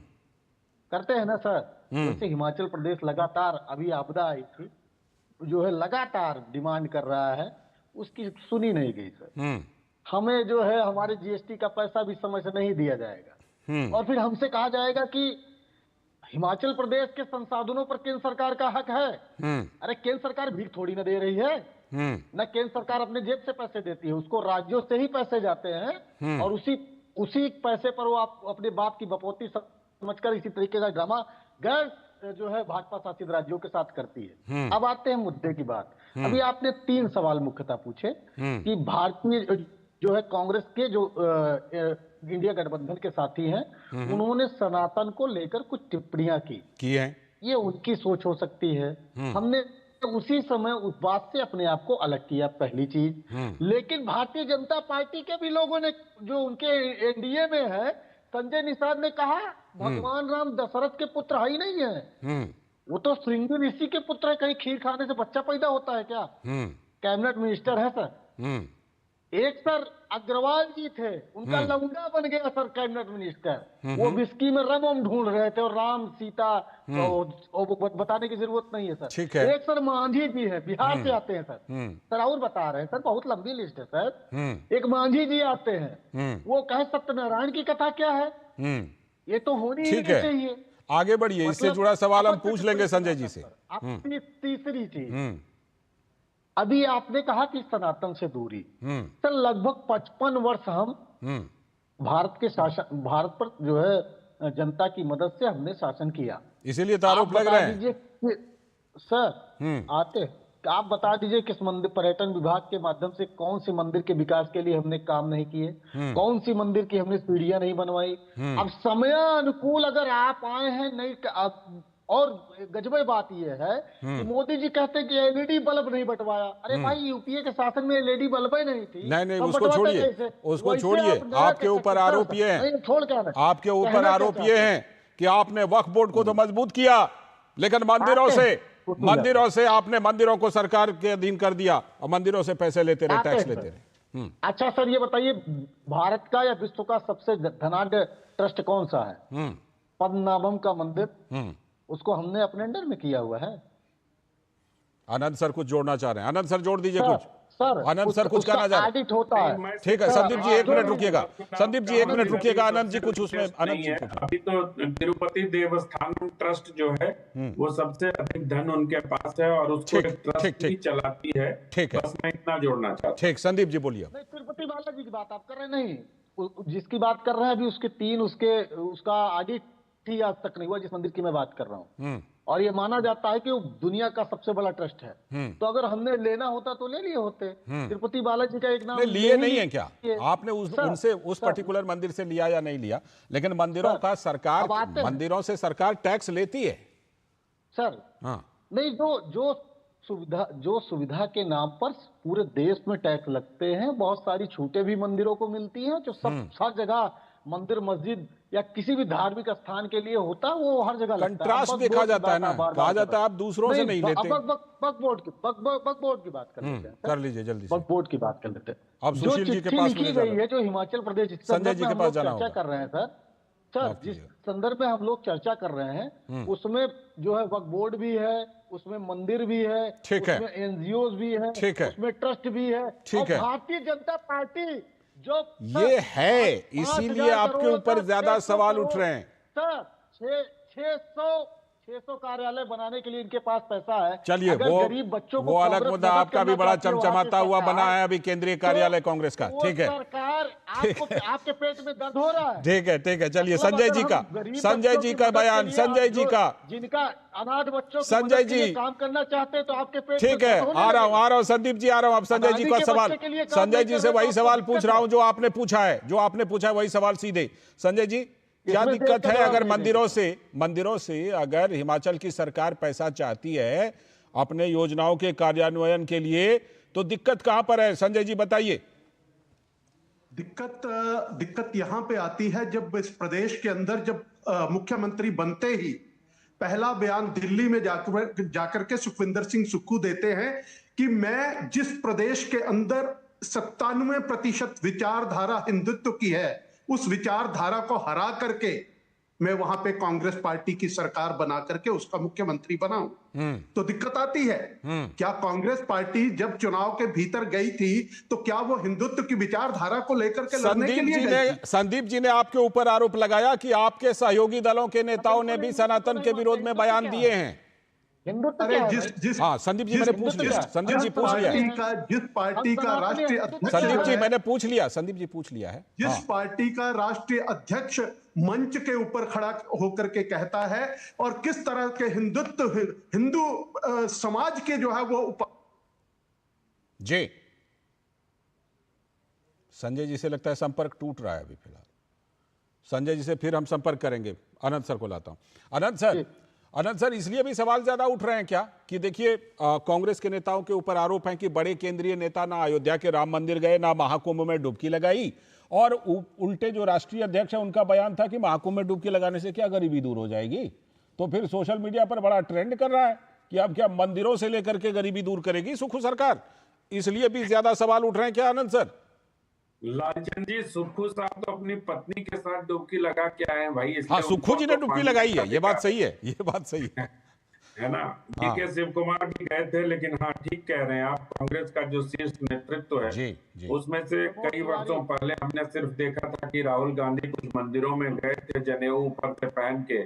करते हैं ना सर। वैसे हिमाचल प्रदेश लगातार, अभी आपदा आई थी, जो है लगातार डिमांड कर रहा है, उसकी सुनी नहीं गई सर। हमें जो है हमारे जीएसटी का पैसा भी समय से नहीं दिया जाएगा, और फिर हमसे कहा जाएगा कि हिमाचल प्रदेश के संसाधनों पर केंद्र सरकार का हक है। अरे केंद्र सरकार भीख थोड़ी ना दे रही है, न केंद्र सरकार अपने जेब से पैसे देती है, उसको राज्यों से ही पैसे जाते हैं, और उसी पैसे पर वो आप अपने बाप की बपौती समझकर इसी तरीके का ड्रामा गैर जो है भाजपा शासित राज्यों के साथ करती है। अब आते हैं मुद्दे की बात। अभी आपने 3 सवाल मुख्यतः पूछे कि भारतीय जो है कांग्रेस के जो इंडिया गठबंधन के साथी हैं, उन्होंने सनातन को लेकर कुछ टिप्पणियां की हैं। ये उनकी सोच हो सकती है। हमने उसी समय उस बात से अपने आप को अलग किया, पहली चीज। लेकिन भारतीय जनता पार्टी के भी लोगों ने, जो उनके एनडीए में है, संजय निषाद ने कहा भगवान राम दशरथ के पुत्र है ही नहीं है, वो तो श्रृंगी ऋषि के पुत्र है। कहीं खीर खाने से बच्चा पैदा होता है क्या? कैबिनेट मिनिस्टर है सर। एक सर अग्रवाल जी थे, उनका लौंडा बन गया सर कैबिनेट मिनिस्टर। वो विस्की में रम ढूंढ रहे थे, और राम सीता बताने की जरूरत नहीं है सर। ठीक है। एक सर मांझी जी है, बिहार से आते हैं सर। और बता रहे हैं सर, बहुत लंबी लिस्ट है सर। एक मांझी जी आते हैं, वो कहे सत्यनारायण की कथा क्या है, ये तो होनी ही नहीं चाहिए। आगे बढ़िए, इससे जुड़ा सवाल हम पूछ लेंगे संजय जी से। अपनी तीसरी चीज, अभी आपने कहा कि सनातन से दूरी, सर लगभग 55 वर्ष हम भारत पर जो है जनता की मदद से हमने शासन किया, इसीलिए तो आरोप लग रहे हैं सर। आप बता दीजिए किस मंदिर, पर्यटन विभाग के माध्यम से कौन से मंदिर के विकास के लिए हमने काम नहीं किए, कौन सी मंदिर की हमने सीढ़ियां नहीं बनवाई। अब समयानुकूल अगर आप आए हैं नहीं, और गजबे बात यह है कि मोदी जी कहते हैं कि एलईडी बल्ब नहीं बंटवाया। अरे भाई, यूपीए के शासन में एलईडी बल्ब ही नहीं थी। नहीं, उसको छोड़िए, उसको छोड़िए। आपके ऊपर आरोप ये है, आपके ऊपर आरोप ये है कि आपने वक्फ बोर्ड को तो मजबूत किया, लेकिन मंदिरों से आपने मंदिरों को सरकार के अधीन कर दिया, और मंदिरों से पैसे लेते रहे, टैक्स लेते रहे। अच्छा सर, ये बताइए भारत का या विश्व का सबसे धनाढ्य ट्रस्ट कौन सा है? पद्मनाभम का मंदिर, उसको हमने अपने अंडर में किया हुआ है। आनंद सर कुछ जोड़ना चाह रहे हैं। आनंद सर जोड़ दीजिए कुछ। सर आनंद सर कुछ कहना चाह रहे हैं। ठीक है संदीप जी, 1 मिनट रुकिएगा। संदीप जी 1 मिनट रुकिएगा। आनंद जी कुछ उसमें, आनंद जी अभी तो तिरुपति देवस्थान ट्रस्ट जो है वो सबसे अधिक धन उनके पास है, और उसको ट्रस्ट ही चलाती है। ठीक है, बस मैं इतना जोड़ना चाहता हूँ। ठीक, संदीप जी बोलिए। तिरुपति बालाजी की बात आप कर रहे नहीं, जिसकी बात कर रहे हैं अभी उसके उसका ऑडिट ही आज तक नहीं हुआ, जिस मंदिर की मैं बात कर रहा हूँ। और ये माना जाता है कि वो दुनिया का सबसे बड़ा ट्रस्ट है। तो अगर हमने लेना होता तो ले लिए होते। तिरुपति बालाजी का एक नाम लिए नहीं है क्या? आपने उनसे उस पर्टिकुलर मंदिर से लिया या नहीं लिया, लेकिन मंदिरों का सरकार, मंदिरों से सरकार टैक्स लेती है सर। नहीं, जो सुविधा के नाम पर पूरे देश में टैक्स लगते हैं, बहुत सारी छूटें भी मंदिरों को मिलती हैं। जो सब हर जगह मंदिर, मस्जिद या किसी भी धार्मिक स्थान के लिए होता है, वो हर जगह कंट्रास्ट देखा जाता है ना, कहा जाता है आप दूसरों से नहीं लेते। वक्फ बोर्ड की बात कर लेते हैं। कर लीजिए जल्दी से। वक्फ बोर्ड की बात कर लेते हैं। अब सुशील जी के पास लिखी गई है, जो हिमाचल प्रदेश संजय जी के पास जाना चर्चा कर रहे हैं सर, जिस संदर्भ में हम लोग चर्चा कर रहे हैं, उसमें जो है वक्फ बोर्ड भी है, उसमें मंदिर भी है, उसमें एनजीओ भी है, उसमें ट्रस्ट भी है। भारतीय जनता पार्टी जो ये है, इसीलिए आपके ऊपर ज्यादा सवाल उठ रहे हैं सर। 600 कार्यालय बनाने के लिए इनके पास पैसा है। चलिए, गरीब बच्चों को, वो अलग मुद्दा। आपका भी बड़ा चमचमाता हुआ बना है अभी केंद्रीय कार्यालय कांग्रेस का। ठीक है, सरकार आपके पेट में दर्द हो रहा है। ठीक है, चलिए संजय जी का बयान, संजय जी का, जिनका अनाथ बच्चों संजय जी काम करना चाहते हैं, तो आपके पेट ठीक है, आ रहा हूं संदीप जी, आ रहा हूं। अब संजय जी का सवाल, संजय जी से वही सवाल पूछ रहा हूं जो आपने पूछा है, वही सवाल सीधे। संजय जी, क्या दिक्कत है अगर मंदिरों से अगर हिमाचल की सरकार पैसा चाहती है अपने योजनाओं के कार्यान्वयन के लिए, तो दिक्कत कहां पर है संजय जी बताइए। दिक्कत यहां पे आती है जब इस प्रदेश के अंदर जब मुख्यमंत्री बनते ही पहला बयान दिल्ली में जाकर के सुखविंदर सिंह सुक्खू देते हैं कि मैं जिस प्रदेश के अंदर 97% विचारधारा हिंदुत्व की है, उस विचारधारा को हरा करके मैं वहां पे कांग्रेस पार्टी की सरकार बना करके उसका मुख्यमंत्री बनाऊं। तो दिक्कत आती है, क्या कांग्रेस पार्टी जब चुनाव के भीतर गई थी तो क्या वो हिंदुत्व की विचारधारा को लेकर के लड़ने के लिए गई थी? संदीप जी ने आपके ऊपर आरोप लगाया कि आपके सहयोगी दलों के नेताओं ने भी सनातन के विरोध में बयान दिए हैं। हाँ संदीप जी मैंने पूछ लिया, संदीप जी पूछ लिया, जिस पार्टी का राष्ट्रीय अध्यक्ष, संदीप जी मैंने पूछ लिया, संदीप जी पूछ लिया है, जिस पार्टी का राष्ट्रीय अध्यक्ष मंच के ऊपर खड़ा होकर के कहता है और किस तरह के हिंदू समाज के जो है वो जी। संजय जी से लगता है संपर्क टूट रहा है अभी फिलहाल। संजय जी से फिर हम संपर्क करेंगे। अनंत सर को लाता हूं। अनंत सर इसलिए भी सवाल ज्यादा उठ रहे हैं क्या कि देखिए कांग्रेस के नेताओं के ऊपर आरोप है कि बड़े केंद्रीय नेता ना अयोध्या के राम मंदिर गए, ना महाकुंभ में डुबकी लगाई, और उल्टे जो राष्ट्रीय अध्यक्ष है उनका बयान था कि महाकुंभ में डुबकी लगाने से क्या गरीबी दूर हो जाएगी। तो फिर सोशल मीडिया पर बड़ा ट्रेंड कर रहा है कि अब क्या मंदिरों से लेकर के गरीबी दूर करेगी सुक्खू सरकार, इसलिए भी ज्यादा सवाल उठ रहे हैं क्या अनंत सर? लालचंद जी, सुक्खू साहब तो अपनी पत्नी के साथ डुबकी लगा के आए हैं भाई। हाँ सुक्खू जी ने डुबकी लगाई है, ये बात सही है, ये बात सही है ना। डीके शिव कुमार भी गए थे, लेकिन हाँ ठीक कह रहे हैं आप, कांग्रेस का जो शीर्ष नेतृत्व है जी। उसमें से कई वर्षों पहले हमने सिर्फ देखा था कि राहुल गांधी कुछ मंदिरों में गए थे जनेऊ ऊपर से पहन के,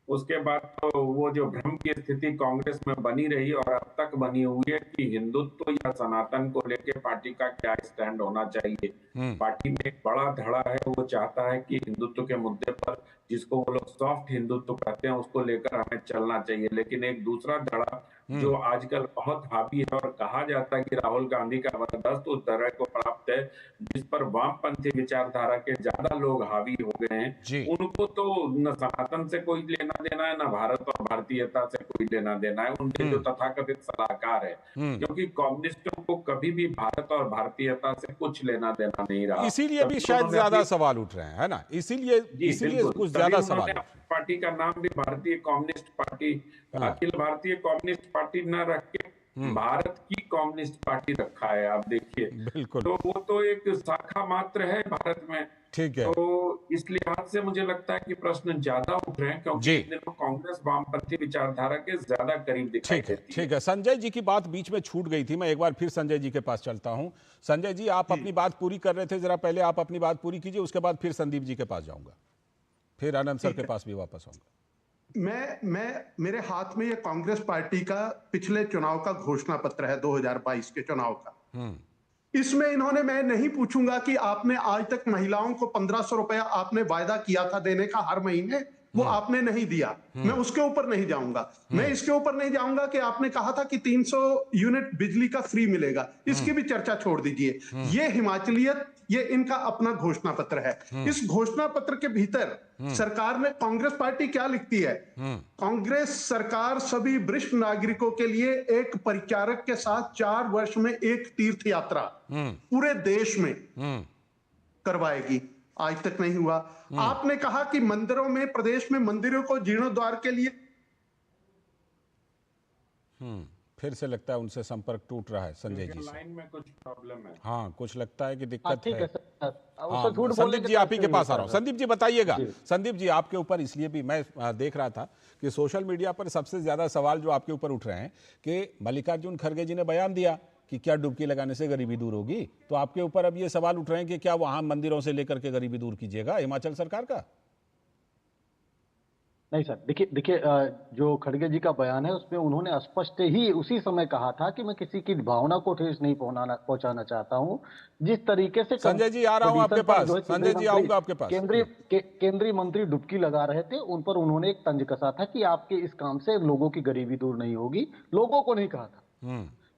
उसके बाद तो वो जो भ्रम की स्थिति कांग्रेस में बनी रही और अब तक बनी हुई है कि हिंदुत्व या सनातन को लेकर पार्टी का क्या स्टैंड होना चाहिए। पार्टी में एक बड़ा धड़ा है, वो चाहता है कि हिंदुत्व के मुद्दे पर, जिसको वो लोग सॉफ्ट हिंदुत्व कहते हैं, उसको लेकर हमें चलना चाहिए। लेकिन एक दूसरा धड़ा जो आजकल बहुत हावी है और कहा जाता है कि राहुल गांधी का वर्चस्व उस धड़े को प्राप्त है जिस पर वामपंथी विचारधारा के ज्यादा लोग हावी हो गए हैं, उनको तो न सनातन से कोई लेना देना है, न भारत और भारतीयता से कोई लेना देना है। उनके जो तथाकथित सलाहकार है, क्योंकि कम्युनिस्टों को कभी भी भारत और भारतीयता से कुछ लेना देना नहीं रहा, इसीलिए भी शायद ज्यादा सवाल उठ रहे हैं, है ना, इसीलिए कुछ ज्यादा सवाल। पार्टी का नाम भी भारतीय communist party, Akhil Bharatiya communist party न रख के भारत की कम्युनिस्ट पार्टी रखा है। आप देखिए, तो वो तो एक शाखा मात्र है भारत में, ठीक है। तो इस लिहाज से मुझे लगता है कि प्रश्न ज्यादा उठ रहे हैं, क्योंकि कांग्रेस वामपंथी विचारधारा के ज्यादा करीब दिखाई देती है। ठीक है, संजय जी की बात बीच में छूट गई थी, मैं एक बार फिर संजय जी के पास चलता हूं। संजय जी आप अपनी बात पूरी कर रहे थे, जरा पहले आप अपनी बात पूरी कीजिए, उसके बाद फिर संदीप जी के पास जाऊंगा, फिर आनंद सर के पास भी वापस आऊंगा। मेरे हाथ में ये कांग्रेस पार्टी का पिछले चुनाव का घोषणा पत्र है, 2022 के चुनाव का। इसमें इन्होंने, मैं नहीं पूछूंगा कि आपने आज तक महिलाओं को 1500 रुपया आपने वायदा किया था देने का हर महीने, वो आपने नहीं दिया, मैं उसके ऊपर नहीं जाऊंगा। मैं इसके ऊपर नहीं जाऊंगा कि आपने कहा था कि 300 यूनिट बिजली का फ्री मिलेगा, इसकी भी चर्चा छोड़ दीजिए। ये हिमाचलियत, ये इनका अपना घोषणा पत्र है। इस घोषणा पत्र के भीतर सरकार ने, कांग्रेस पार्टी क्या लिखती है? कांग्रेस सरकार सभी वरिष्ठ नागरिकों के लिए एक परिचारक के साथ 4 वर्ष में एक तीर्थ यात्रा पूरे देश में करवाएगी। आज तक नहीं हुआ। आपने कहा कि मंदिरों में, प्रदेश में मंदिरों को जीर्णोद्धार के लिए, फिर से लगता है उनसे संपर्क टूट रहा है संजय जी से। लाइन में कुछ प्रॉब्लम है। हाँ कुछ लगता है कि दिक्कत है। संदीप जी आप ही के पास आ रहा हूँ। संदीप जी बताइएगा। संदीप जी आपके ऊपर इसलिए भी मैं देख रहा था कि सोशल मीडिया पर सबसे ज्यादा सवाल जो आपके ऊपर उठ रहे हैं कि मल्लिकार्जुन खड़गे जी ने बयान दिया कि क्या डुबकी लगाने से गरीबी दूर होगी, तो आपके ऊपर अब ये सवाल उठ रहे हैं कि क्या वहां मंदिरों से लेकर के गरीबी दूर कीजिएगा हिमाचल सरकार का? नहीं सर, देखिए जो खड़गे जी का बयान है उसमें उन्होंने स्पष्ट ही उसी समय कहा था कि मैं किसी की भावना को ठेस नहीं पहुंचाना चाहता हूं। जिस तरीके से संजय जी आ रहा हूं आपके पास, संजय जी आऊंगा आपके पास। केंद्रीय मंत्री डुबकी लगा रहे थे, उन पर उन्होंने एक तंज कसा था कि आपके इस काम से लोगों की गरीबी दूर नहीं होगी, लोगों को नहीं कहा था।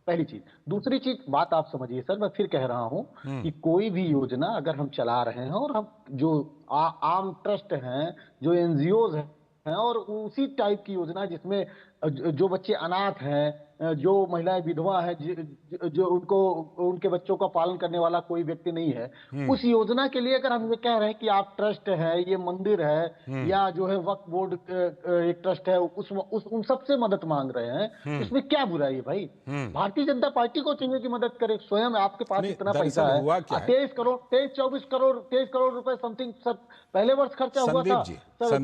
पहली चीज। दूसरी चीज, बात आप समझिए सर, मैं फिर कह रहा हूं कि कोई भी योजना अगर हम चला रहे हैं और हम जो आम ट्रस्ट हैं, जो एनजीओज हैं, और उसी टाइप की योजना जिसमें जो बच्चे अनाथ हैं, जो महिलाएं विधवा है, जो उनको उनके बच्चों का पालन करने वाला कोई व्यक्ति नहीं है, उस योजना के लिए अगर हम ये कह रहे हैं कि आप ट्रस्ट है, ये मंदिर है या जो है वक्फ बोर्ड एक ट्रस्ट है, उन सबसे मदद मांग रहे हैं, इसमें क्या बुराई है भाई? भारतीय जनता पार्टी को चाहिए कि मदद करे। स्वयं आपके पास इतना पैसा है, 23 करोड़ रुपए समथिंग सर पहले वर्ष खर्चा हुआ था सर,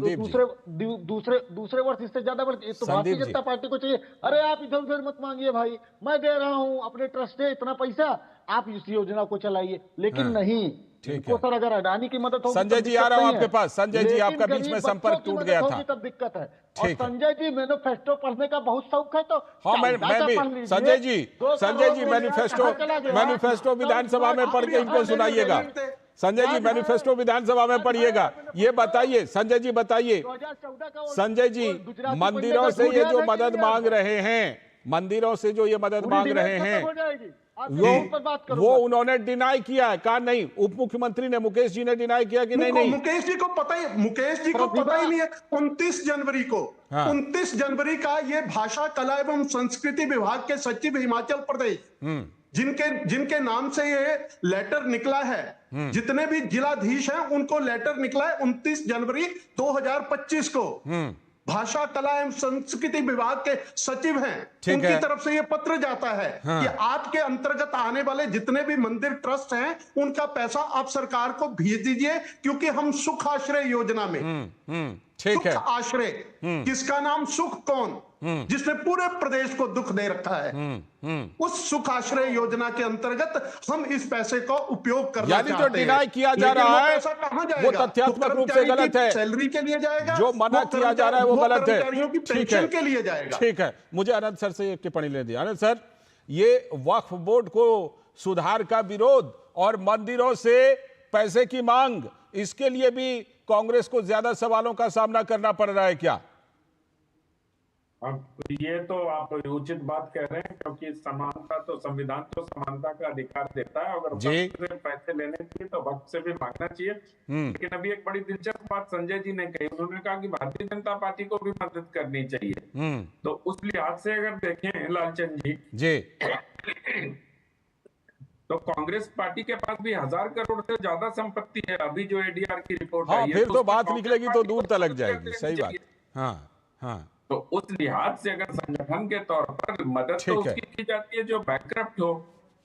दूसरे वर्ष इससे ज्यादा बढ़, तो भारतीय जनता पार्टी को चाहिए, अरे आप इधर उधर मत मांगिए भाई, मैं दे रहा हूं अपने ट्रस्ट से इतना पैसा, आप इस योजना को चलाइए। लेकिन नहीं, तो सर अगर अडानी की मदद होगी, संजय जी आ रहा हूं आपके पास। संजय जी आपका बीच में संपर्क टूट गया था, तब दिक्कत है। और संजय जी मैनिफेस्टो पढ़ने का बहुत शौक है, तो हाँ मैं भी संजय जी मैनिफेस्टो विधानसभा में पढ़ के इनको सुनाइएगा। संजय जी मैनिफेस्टो विधानसभा में पढ़िएगा। ये बताइए संजय जी, बताइए संजय जी, मंदिरों से ये जो मदद मांग रहे हैं, मंदिरों से जो ये मदद मांग रहे हैं, वो उन्होंने डिनाई किया है, कहा नहीं। उप मुख्यमंत्री ने, मुकेश जी ने डिनाई किया कि नहीं? मुकेश जी को पता ही नहीं है। 29 जनवरी को 29 जनवरी का ये भाषा कला एवं संस्कृति विभाग के सचिव हिमाचल प्रदेश, जिनके नाम से ये लेटर निकला है, जितने भी जिलाधीश हैं उनको लेटर निकला है 29 जनवरी 2025 को। भाषा कला एवं संस्कृति विभाग के सचिव हैं, उनकी तरफ से यह पत्र जाता है कि आपके अंतर्गत आने वाले जितने भी मंदिर ट्रस्ट हैं उनका पैसा आप सरकार को भेज दीजिए, क्योंकि हम सुख आश्रय योजना में सुख आश्रय, किसका नाम सुख कौन, जिसने पूरे प्रदेश को दुख दे रखा है, उस सुख आश्रय योजना के अंतर्गत हम इस पैसे का उपयोग करना चाहते हैं। यानी जो डिनाई किया जा रहा है वो तथ्यात्मक रूप से गलत है। सैलरी के लिए जाएगा, जो मना किया जा रहा है वो गलत है। पेंशन के लिए जाएगा। ठीक है, मुझे आनंद सर से एक टिप्पणी ले दी। आनंद सर, ये वक्फ बोर्ड को सुधार का विरोध और मंदिरों से पैसे की मांग, इसके लिए भी कांग्रेस को ज्यादा सवालों का सामना करना पड़ रहा है क्या? अब ये तो आप उचित बात कह रहे हैं, क्योंकि समानता तो संविधान तो समानता का अधिकार देता है। अगर वक्त से पैसे लेने चाहिए तो वक्त से भी मांगना चाहिए। लेकिन अभी एक बड़ी दिलचस्प बात संजय जी ने कही, उन्होंने कहा कि भारतीय जनता पार्टी को भी मदद करनी चाहिए। तो उस लिहाज से अगर देखें लालचंद जी, तो कांग्रेस पार्टी के पास भी 1000 करोड़ से ज्यादा संपत्ति है। अभी जो एडीआर की रिपोर्ट आई है, फिर तो बात निकलेगी तो दूर तक जाएगी। सही बात। हाँ। तो उस लिहाज से अगर संगठन के तौर पर मदद तो उसकी की जाती है जो बैंकक्रप्ट हो।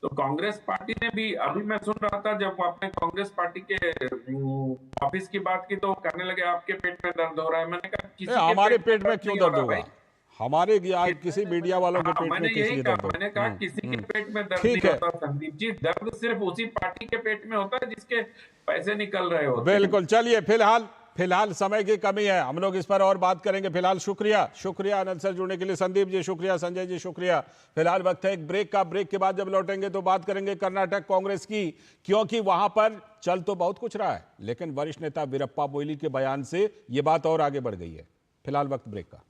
तो कांग्रेस पार्टी ने भी, अभी मैं सुन रहा था जब आपने कांग्रेस पार्टी के ऑफिस की बात की तो कहने लगे आपके पेट में दर्द हो रहा है। मैंने कहा किसी हमारे पेट में क्यों दर्द होगा? हमारे किसी मीडिया वालों के पेट में किसी दर्द होगा? मैंने कहा किसी के पेट में दर्द नहीं होता संदीप जी, दर्द सिर्फ उसी पार्टी के पेट में होता है जिसके पैसे निकल रहे होते हैं। बिल्कुल। चलिए, फिलहाल समय की कमी है, हम लोग इस पर और बात करेंगे। फिलहाल शुक्रिया आनंद सर जुड़ने के लिए। संदीप जी शुक्रिया, संजय जी शुक्रिया। फिलहाल वक्त है एक ब्रेक का। ब्रेक के बाद जब लौटेंगे तो बात करेंगे कर्नाटक कांग्रेस की, क्योंकि वहां पर चल तो बहुत कुछ रहा है, लेकिन वरिष्ठ नेता वीरप्पा मोइली के बयान से यह बात और आगे बढ़ गई है। फिलहाल वक्त ब्रेक का।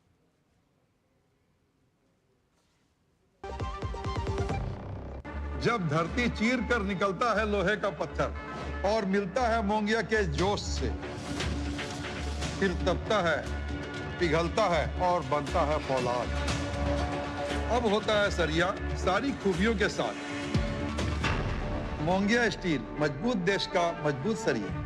जब धरती चीर कर निकलता है लोहे का पत्थर और मिलता है मोंगिया के जोश से, फिर तपता है, पिघलता है और बनता है फौलाद। अब होता है सरिया सारी खूबियों के साथ। मोंगिया स्टील, मजबूत देश का मजबूत सरिया।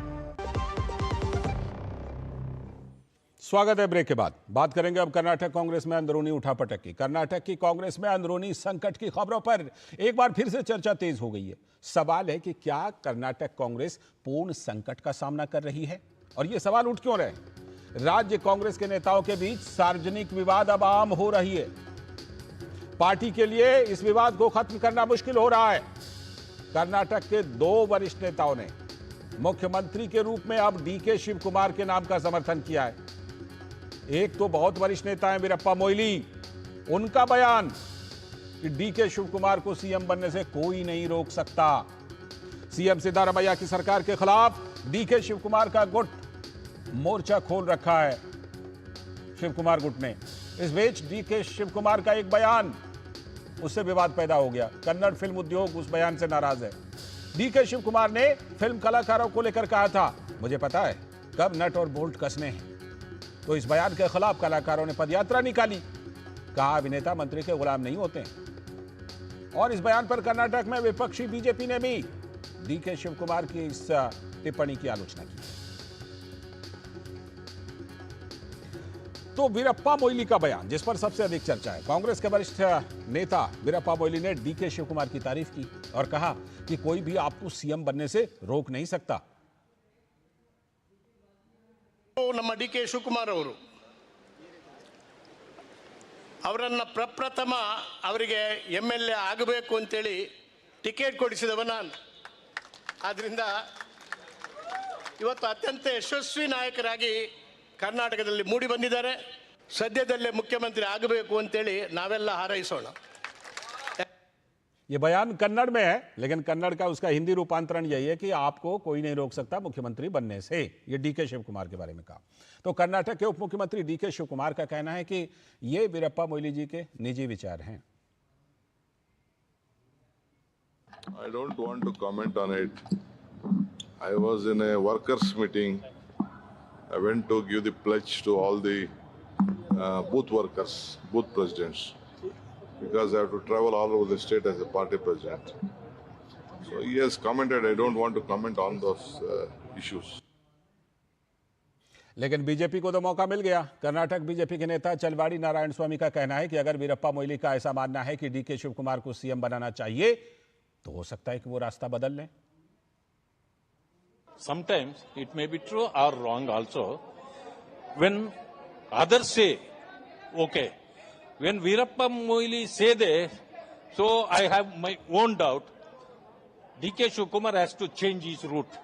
स्वागत है ब्रेक के बाद। बात करेंगे अब कर्नाटक कांग्रेस में अंदरूनी उठापटक की। कर्नाटक की कांग्रेस में अंदरूनी संकट की खबरों पर एक बार फिर से चर्चा तेज हो गई है। सवाल है कि क्या कर्नाटक कांग्रेस पूर्ण संकट का सामना कर रही है? और ये सवाल उठ क्यों रहे? राज्य कांग्रेस के नेताओं के बीच सार्वजनिक विवाद अब आम हो रही है। पार्टी के लिए इस विवाद को खत्म करना मुश्किल हो रहा है। कर्नाटक के 2 वरिष्ठ नेताओं ने मुख्यमंत्री के रूप में अब डीके शिव कुमार के नाम का समर्थन किया है। एक तो बहुत वरिष्ठ नेता है वीरप्पा मोइली, उनका बयान कि डीके शिव कुमार को सीएम बनने से कोई नहीं रोक सकता। सीएम सिद्धारमैया की सरकार के खिलाफ डीके शिव कुमार का गुट मोर्चा खोल रखा है। शिव कुमार गुट ने इस बीच डीके शिव कुमार का एक बयान, उससे विवाद पैदा हो गया। कन्नड़ फिल्म उद्योग उस बयान से नाराज है। डीके शिव कुमार ने फिल्म कलाकारों को लेकर कहा था, मुझे पता है कब नट और बोल्ट कसने हैं। तो इस बयान के खिलाफ कलाकारों ने पदयात्रा निकाली। कहा अभिनेता मंत्री के गुलाम नहीं होते हैं। और इस बयान पर कर्नाटक में विपक्षी बीजेपी ने भी डीके शिव कुमार की इस टिप्पणी की आलोचना की। तो वीरप्पा मोइली का बयान जिस पर सबसे अधिक चर्चा है। कांग्रेस के वरिष्ठ नेता वीरप्पा मोइली ने डीके शिव कुमार की तारीफ की और कहा कि कोई भी आपको सीएम बनने से रोक नहीं सकता। ನಮ್ಮ ಡಿ ಕೆ ಶಿವಕುಮಾರ್ ಅವರು ಅವರನ್ನ ಪ್ರಪ್ರಥಮ ಅವರಿಗೆ MLA ಆಗಬೇಕು ಅಂತೇಳಿ ಟಿಕೆಟ್ ಕೊಡಿಸಿದವ ನಾನು. ಆದ್ರಿಂದ ಇವತ್ತು ಅತ್ಯಂತ ಯಶಸ್ವಿ ನಾಯಕರಾಗಿ ಕರ್ನಾಟಕದಲ್ಲಿ ಮೂಡಿ ಬಂದಿದ್ದಾರೆ. ಸದ್ಯದಲ್ಲೇ ಮುಖ್ಯಮಂತ್ರಿ ಆಗಬೇಕು ಅಂತೇಳಿ ನಾವೆಲ್ಲ ಹಾರೈಸೋಣ. ये बयान कन्नड़ में है, लेकिन कन्नड़ का उसका हिंदी रूपांतरण यही है कि आपको कोई नहीं रोक सकता मुख्यमंत्री बनने से। ये डीके शिव कुमार के बारे में कहा। तो कर्नाटक के उप मुख्यमंत्री डीके शिव कुमार का कहना है कि ये वीरप्पा मोइली जी के निजी विचार हैं। I don't want to comment on it. I was in a workers meeting. I went to give the pledge to all the booth workers, booth presidents, because I have to travel all over the state as a party president. So he has commented. I don't want to comment on those issues. लेकिन BJP को तो मौका मिल गया। Karnataka BJP के नेता चलवाड़ी नारायण स्वामी का कहना है कि अगर वीरप्पा मोइली का ऐसा मानना है कि डीके शिव कुमार को सीएम बनाना चाहिए तो हो सकता है कि वो रास्ता बदल लें। Sometimes it may be true or wrong also. When others say, okay, when Veerappa Moily say this, so I have my own doubt. DK Shiv-Kumar has to change his route.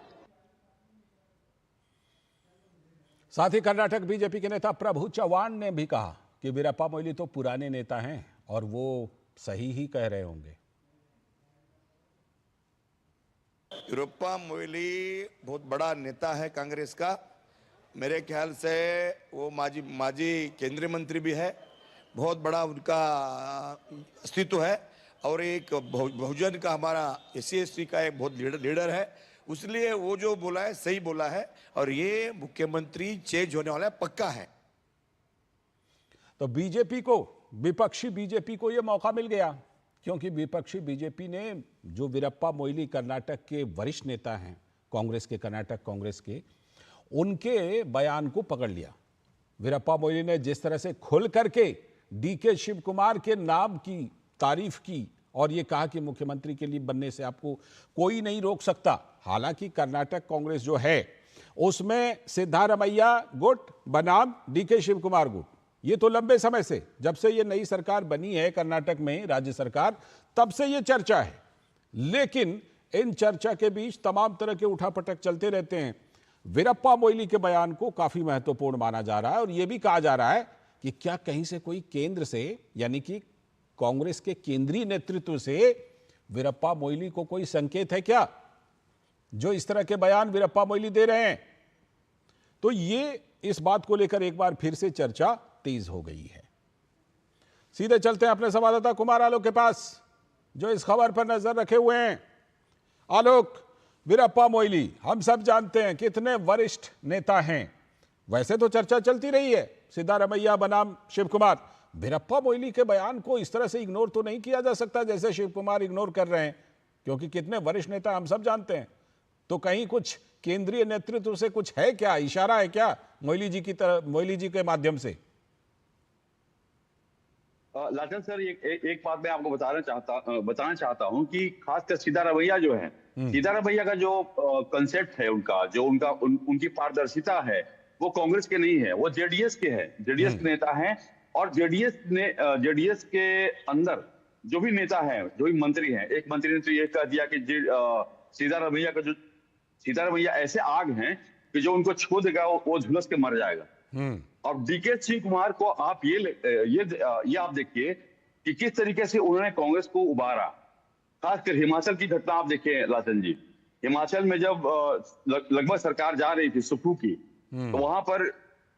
साथ ही कर्नाटक बीजेपी के नेता प्रभु चव्हाण ने भी कहा कि वीरप्पा मोइली तो पुराने नेता हैं और वो सही ही कह रहे होंगे। वीरप्पा मोइली बहुत बड़ा नेता है कांग्रेस का। मेरे ख्याल से वो माजी केंद्रीय मंत्री भी है। बहुत बड़ा उनका अस्तित्व है और एक बहुजन का हमारा SC/ST का एक बहुत लीडर है। इसलिए वो जो बोला है सही बोला है और ये मुख्यमंत्री चेंज होने वाला है, पक्का है। तो बीजेपी को, विपक्षी बीजेपी को यह मौका मिल गया क्योंकि विपक्षी बीजेपी ने जो वीरप्पा मोइली कर्नाटक के वरिष्ठ नेता हैं, कांग्रेस के, कर्नाटक कांग्रेस के, उनके बयान को पकड़ लिया। वीरप्पा मोइली ने जिस तरह से खुल करके डीके शिव कुमार के नाम की तारीफ की और ये कहा कि मुख्यमंत्री के लिए बनने से आपको कोई नहीं रोक सकता। हालांकि कर्नाटक कांग्रेस जो है उसमें सिद्धारमैया गुट बनाम डीके शिव कुमार गुट, ये तो लंबे समय से, जब से ये नई सरकार बनी है कर्नाटक में, राज्य सरकार, तब से ये चर्चा है। लेकिन इन चर्चा के बीच तमाम तरह के उठापटक चलते रहते हैं। वीरप्पा मोइली के बयान को काफी महत्वपूर्ण माना जा रहा है और यह भी कहा जा रहा है कि क्या कहीं से कोई केंद्र से, यानी कि कांग्रेस के केंद्रीय नेतृत्व से वीरप्पा मोइली को कोई संकेत है क्या, जो इस तरह के बयान वीरप्पा मोइली दे रहे हैं। तो ये इस बात को लेकर एक बार फिर से चर्चा तेज हो गई है। सीधे चलते हैं अपने संवाददाता कुमार आलोक के पास, जो इस खबर पर नजर रखे हुए हैं। आलोक, वीरप्पा मोइली हम सब जानते हैं कितने वरिष्ठ नेता हैं। वैसे तो चर्चा चलती रही है सिद्धारमैया बनाम शिव कुमार। वीरप्पा मोइली के बयान को इस तरह से इग्नोर तो नहीं किया जा सकता जैसे शिव कुमार इग्नोर कर रहे हैं, क्योंकि कितने वरिष्ठ नेता हम सब जानते हैं। तो कहीं कुछ केंद्रीय नेतृत्व से कुछ है क्या, इशारा है क्या मोइली जी की तरफ, मोइली जी के माध्यम से? लाटन सर, एक बात मैं आपको बताना चाहता हूं कि खासकर सिद्धारमैया जो है, सिद्धारमैया का जो कंसेप्ट है, उनका जो उनकी पारदर्शिता है, वो कांग्रेस के नहीं है, वो जेडीएस के है, जेडीएस के नेता हैं। और जेडीएस के अंदर जो भी नेता है, जो भी मंत्री हैं, एक मंत्री ने तो ये कह दिया कि सिद्धारमैया ऐसे आग हैं कि जो उनको छू देगा वो झुलस के मर जाएगा। और डीके शिव कुमार को आप ये आप देखिए कि किस तरीके से उन्होंने कांग्रेस को उबारा। खासकर हिमाचल की घटना आप देखिए लाचन जी, हिमाचल में जब लगभग सरकार जा रही थी सुप्पू की, तो वहां पर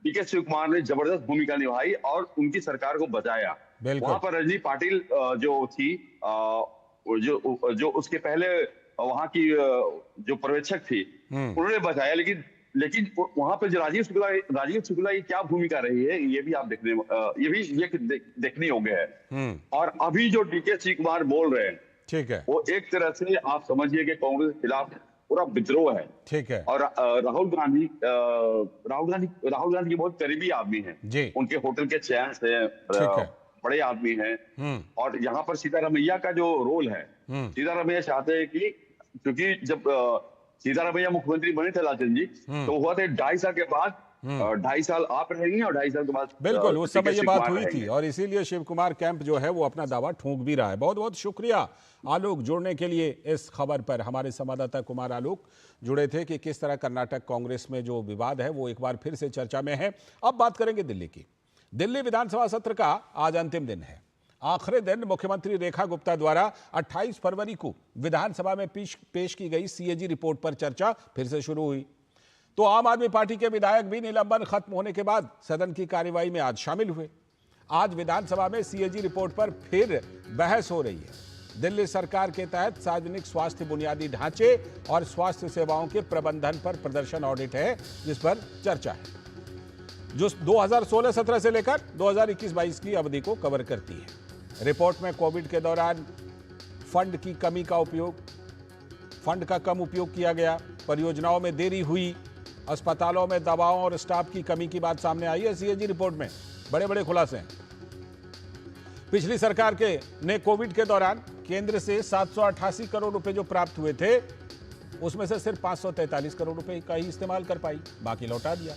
डीके शिव कुमार ने जबरदस्त भूमिका निभाई और उनकी सरकार को बचाया। वहां पर रजनी पाटिल जो थी, जो उसके पहले वहां की जो पर्यवेक्षक थी, उन्होंने बचाया। लेकिन लेकिन वहां पे जो राजीव शुक्ला की क्या भूमिका रही है, ये भी आप देखने योग्य है। और अभी जो डीके सिंह कुमार बोल रहे हैं, ठीक है, वो एक तरह से आप समझिए कि कांग्रेस के खिलाफ पूरा विद्रोह है। ठीक है। और राहुल गांधी के बहुत करीबी आदमी हैं, उनके होटल के चैन से बड़े आदमी हैं। और यहाँ पर सीतारमैया का जो रोल है, सीतारमैया चाहते हैं कि, क्योंकि जब सीतारमैया मुख्यमंत्री बने थे लालचंद जी, तो हुआ थे 2.5 साल के बाद, 2.5 साल आप रहेंगे और 2.5 साल के बाद बिल्कुल उस समय ये बात हुई थी, और इसीलिए शिव कुमार कैंप जो है वो अपना दावा ठोंक भी रहा है। बहुत बहुत शुक्रिया आलोक जुड़ने के लिए इस खबर पर। हमारे संवाददाता कुमार आलोक जुड़े थे कि किस तरह कर्नाटक कांग्रेस में जो विवाद है वो एक बार फिर से चर्चा में है। अब बात करेंगे दिल्ली की। दिल्ली विधानसभा सत्र का आज अंतिम दिन है। आखिरी दिन मुख्यमंत्री रेखा गुप्ता द्वारा 28 फरवरी को विधानसभा में पेश की गई सीएजी रिपोर्ट पर चर्चा फिर से शुरू हुई। तो आम आदमी पार्टी के विधायक भी निलंबन खत्म होने के बाद सदन की कार्यवाही में आज शामिल हुए। आज विधानसभा में सीएजी रिपोर्ट पर फिर बहस हो रही है। दिल्ली सरकार के तहत सार्वजनिक स्वास्थ्य बुनियादी ढांचे और स्वास्थ्य सेवाओं के प्रबंधन पर प्रदर्शन ऑडिट है, जिस पर चर्चा है, जो 2016-17 से लेकर 2021-22 की अवधि को कवर करती है। रिपोर्ट में कोविड के दौरान फंड का कम उपयोग किया गया, परियोजनाओं में देरी हुई, अस्पतालों में दवाओं और स्टाफ की कमी की बात सामने आई है। सीएजी रिपोर्ट में बड़े बड़े खुलासे हैं। पिछली सरकार ने कोविड के दौरान केंद्र से 788 करोड़ रुपए जो प्राप्त हुए थे, उसमें से सिर्फ 543 करोड़ रुपए का ही इस्तेमाल कर पाई, बाकी लौटा दिया।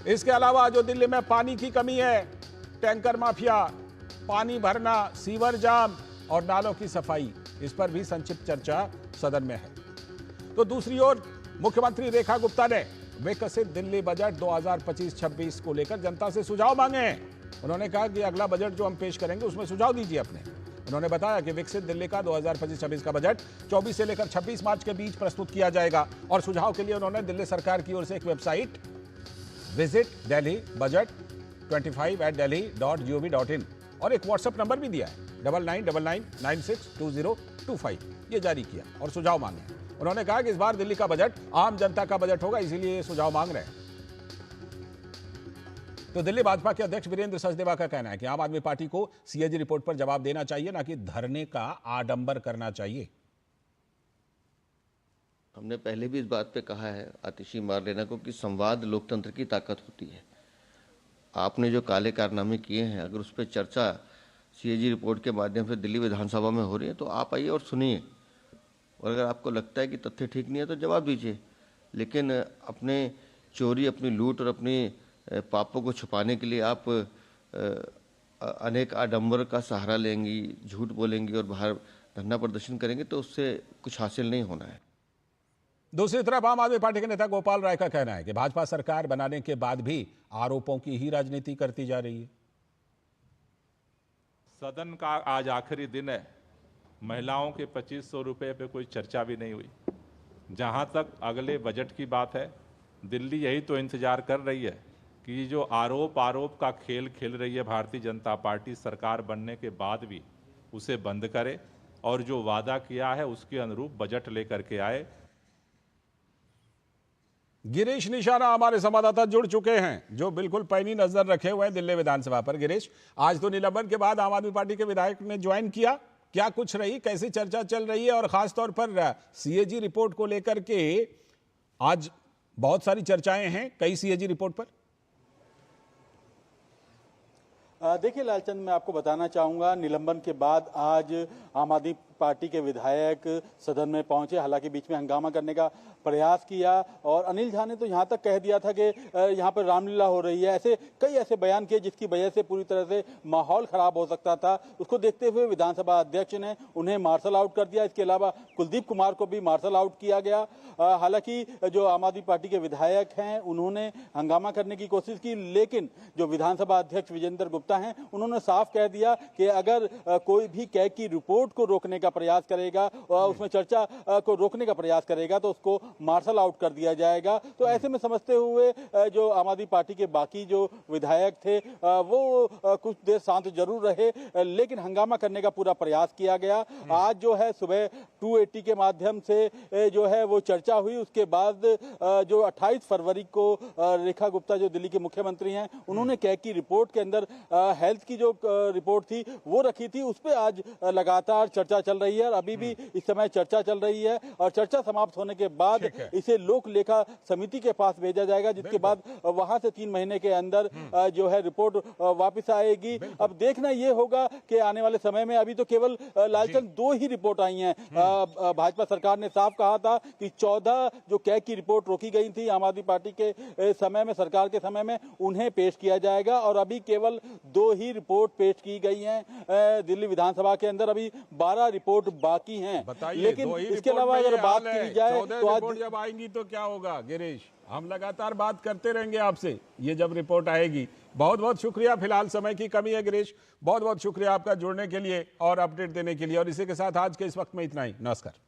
इसके अलावा जो दिल्ली में पानी की कमी है, टैंकर माफिया, पानी भरना, सीवर जाम और नालों की सफाई, इस पर भी संक्षिप्त चर्चा सदन में है। तो दूसरी ओर मुख्यमंत्री रेखा गुप्ता ने विकसित दिल्ली बजट 2025-26 को लेकर जनता से सुझाव मांगे हैं। उन्होंने कहा कि अगला बजट जो हम पेश करेंगे उसमें सुझाव दीजिए अपने। उन्होंने बताया कि विकसित दिल्ली का 2025-26 का बजट 24 से लेकर 26 मार्च के बीच प्रस्तुत किया जाएगा। और सुझाव के लिए उन्होंने दिल्ली सरकार की ओर से एक website visit Delhi budget 25@delhi.gov.in और एक व्हाट्सएप नंबर भी दिया है 9999962025, ये जारी किया और सुझाव मांगे। उन्होंने कहा कि इस बार दिल्ली का बजट आम जनता का बजट होगा, इसीलिए ये सुझाव मांग रहे हैं। तो दिल्ली भाजपा के अध्यक्ष वीरेंद्र सचदेवा का कहना है कि आम आदमी पार्टी को सीएजी रिपोर्ट पर जवाब देना चाहिए, ना कि धरने का आडंबर करना चाहिए। हमने पहले भी इस बात पे कहा है आतिशी मारलेना को कि संवाद लोकतंत्र की ताकत होती है। आपने जो काले कारनामे किए हैं, अगर उस पर चर्चा सीएजी रिपोर्ट के माध्यम से दिल्ली विधानसभा में हो रही है तो आप आइए और सुनिए, और अगर आपको लगता है कि तथ्य ठीक नहीं है तो जवाब दीजिए। लेकिन अपने चोरी, अपनी लूट और अपनी पापों को छुपाने के लिए आप अनेक आडंबर का सहारा लेंगी, झूठ बोलेंगी और बाहर धरना प्रदर्शन करेंगे, तो उससे कुछ हासिल नहीं होना है। दूसरी तरफ आम आदमी पार्टी के नेता गोपाल राय का कहना है कि भाजपा सरकार बनाने के बाद भी आरोपों की ही राजनीति करती जा रही है। सदन का आज आखिरी दिन है, महिलाओं के 2500 रुपए पे कोई चर्चा भी नहीं हुई। जहां तक अगले बजट की बात है, दिल्ली यही तो इंतजार कर रही है कि जो आरोप का खेल खेल रही है भारतीय जनता पार्टी सरकार बनने के बाद भी उसे बंद करे और जो वादा किया है उसके अनुरूप बजट लेकर के आए। गिरीश निशाना हमारे संवाददाता जुड़ चुके हैं, जो बिल्कुल पैनी नजर रखे हुए हैं दिल्ली विधानसभा पर। गिरीश, आज तो निलंबन के बाद आम आदमी पार्टी के विधायक ने ज्वाइन किया, क्या कुछ रही, कैसी चर्चा चल रही है, और खासतौर पर सीएजी रिपोर्ट को लेकर के आज बहुत सारी चर्चाएं हैं कई सीएजी रिपोर्ट पर। देखिए लालचंद, मैं आपको बताना चाहूंगा, निलंबन के बाद आज आम आदमी पार्टी के विधायक सदन में पहुंचे। हालांकि बीच में हंगामा करने का प्रयास किया और अनिल झा ने तो यहां तक कह दिया था कि यहां पर रामलीला हो रही है। कई ऐसे बयान किए जिसकी वजह से पूरी तरह से माहौल खराब हो सकता था। उसको देखते हुए विधानसभा अध्यक्ष ने उन्हें मार्शल आउट कर दिया। इसके अलावा कुलदीप कुमार को भी मार्शल आउट किया गया। हालांकि जो आम आदमी पार्टी के विधायक हैं उन्होंने हंगामा करने की कोशिश की, लेकिन जो विधानसभा अध्यक्ष विजेंद्र गुप्ता हैं उन्होंने साफ कह दिया कि अगर कोई भी कैग की रिपोर्ट को रोकने का का प्रयास करेगा और उसमें चर्चा को रोकने का प्रयास करेगा तो उसको मार्शल आउट कर दिया जाएगा। तो ऐसे में समझते हुए जो आम आदमी पार्टी के बाकी जो विधायक थे वो कुछ देर शांत जरूर रहे, लेकिन हंगामा करने का पूरा प्रयास किया गया। आज जो है सुबह 280 के माध्यम से जो है वो चर्चा हुई। उसके बाद जो 28 फरवरी को रेखा गुप्ता जो दिल्ली के मुख्यमंत्री हैं उन्होंने कैग की रिपोर्ट के अंदर हेल्थ की जो रिपोर्ट थी वो रखी थी, उस पर आज लगातार चर्चा चल रही है और अभी भी इस समय चर्चा चल रही है और चर्चा समाप्त होने के बाद इसे लोक लेखा समिति के पास भेजा जाएगा, जिसके बाद वहां से 3 महीने के अंदर जो है रिपोर्ट वापस आएगी। अब देखना यह होगा कि आने वाले समय में, अभी तो केवल लालचंद 2 ही रिपोर्ट आई हैं। भाजपा सरकार ने साफ कहा था कि 14 जो कैग की रिपोर्ट रोकी गई थी आम आदमी पार्टी के समय में, सरकार के समय में, उन्हें पेश किया जाएगा और अभी केवल 2 ही रिपोर्ट पेश की गई हैं दिल्ली विधानसभा के अंदर। अभी 12 रिपोर्ट बाकी हैं। लेकिन इसके अलावा अगर बात की जाए तो आज जब आएंगी तो क्या होगा गिरीश? हम लगातार बात करते रहेंगे आपसे ये जब रिपोर्ट आएगी। बहुत बहुत शुक्रिया, फिलहाल समय की कमी है गिरीश, बहुत बहुत शुक्रिया आपका जुड़ने के लिए और अपडेट देने के लिए। और इसी के साथ आज के इस वक्त में इतना ही। नमस्कार।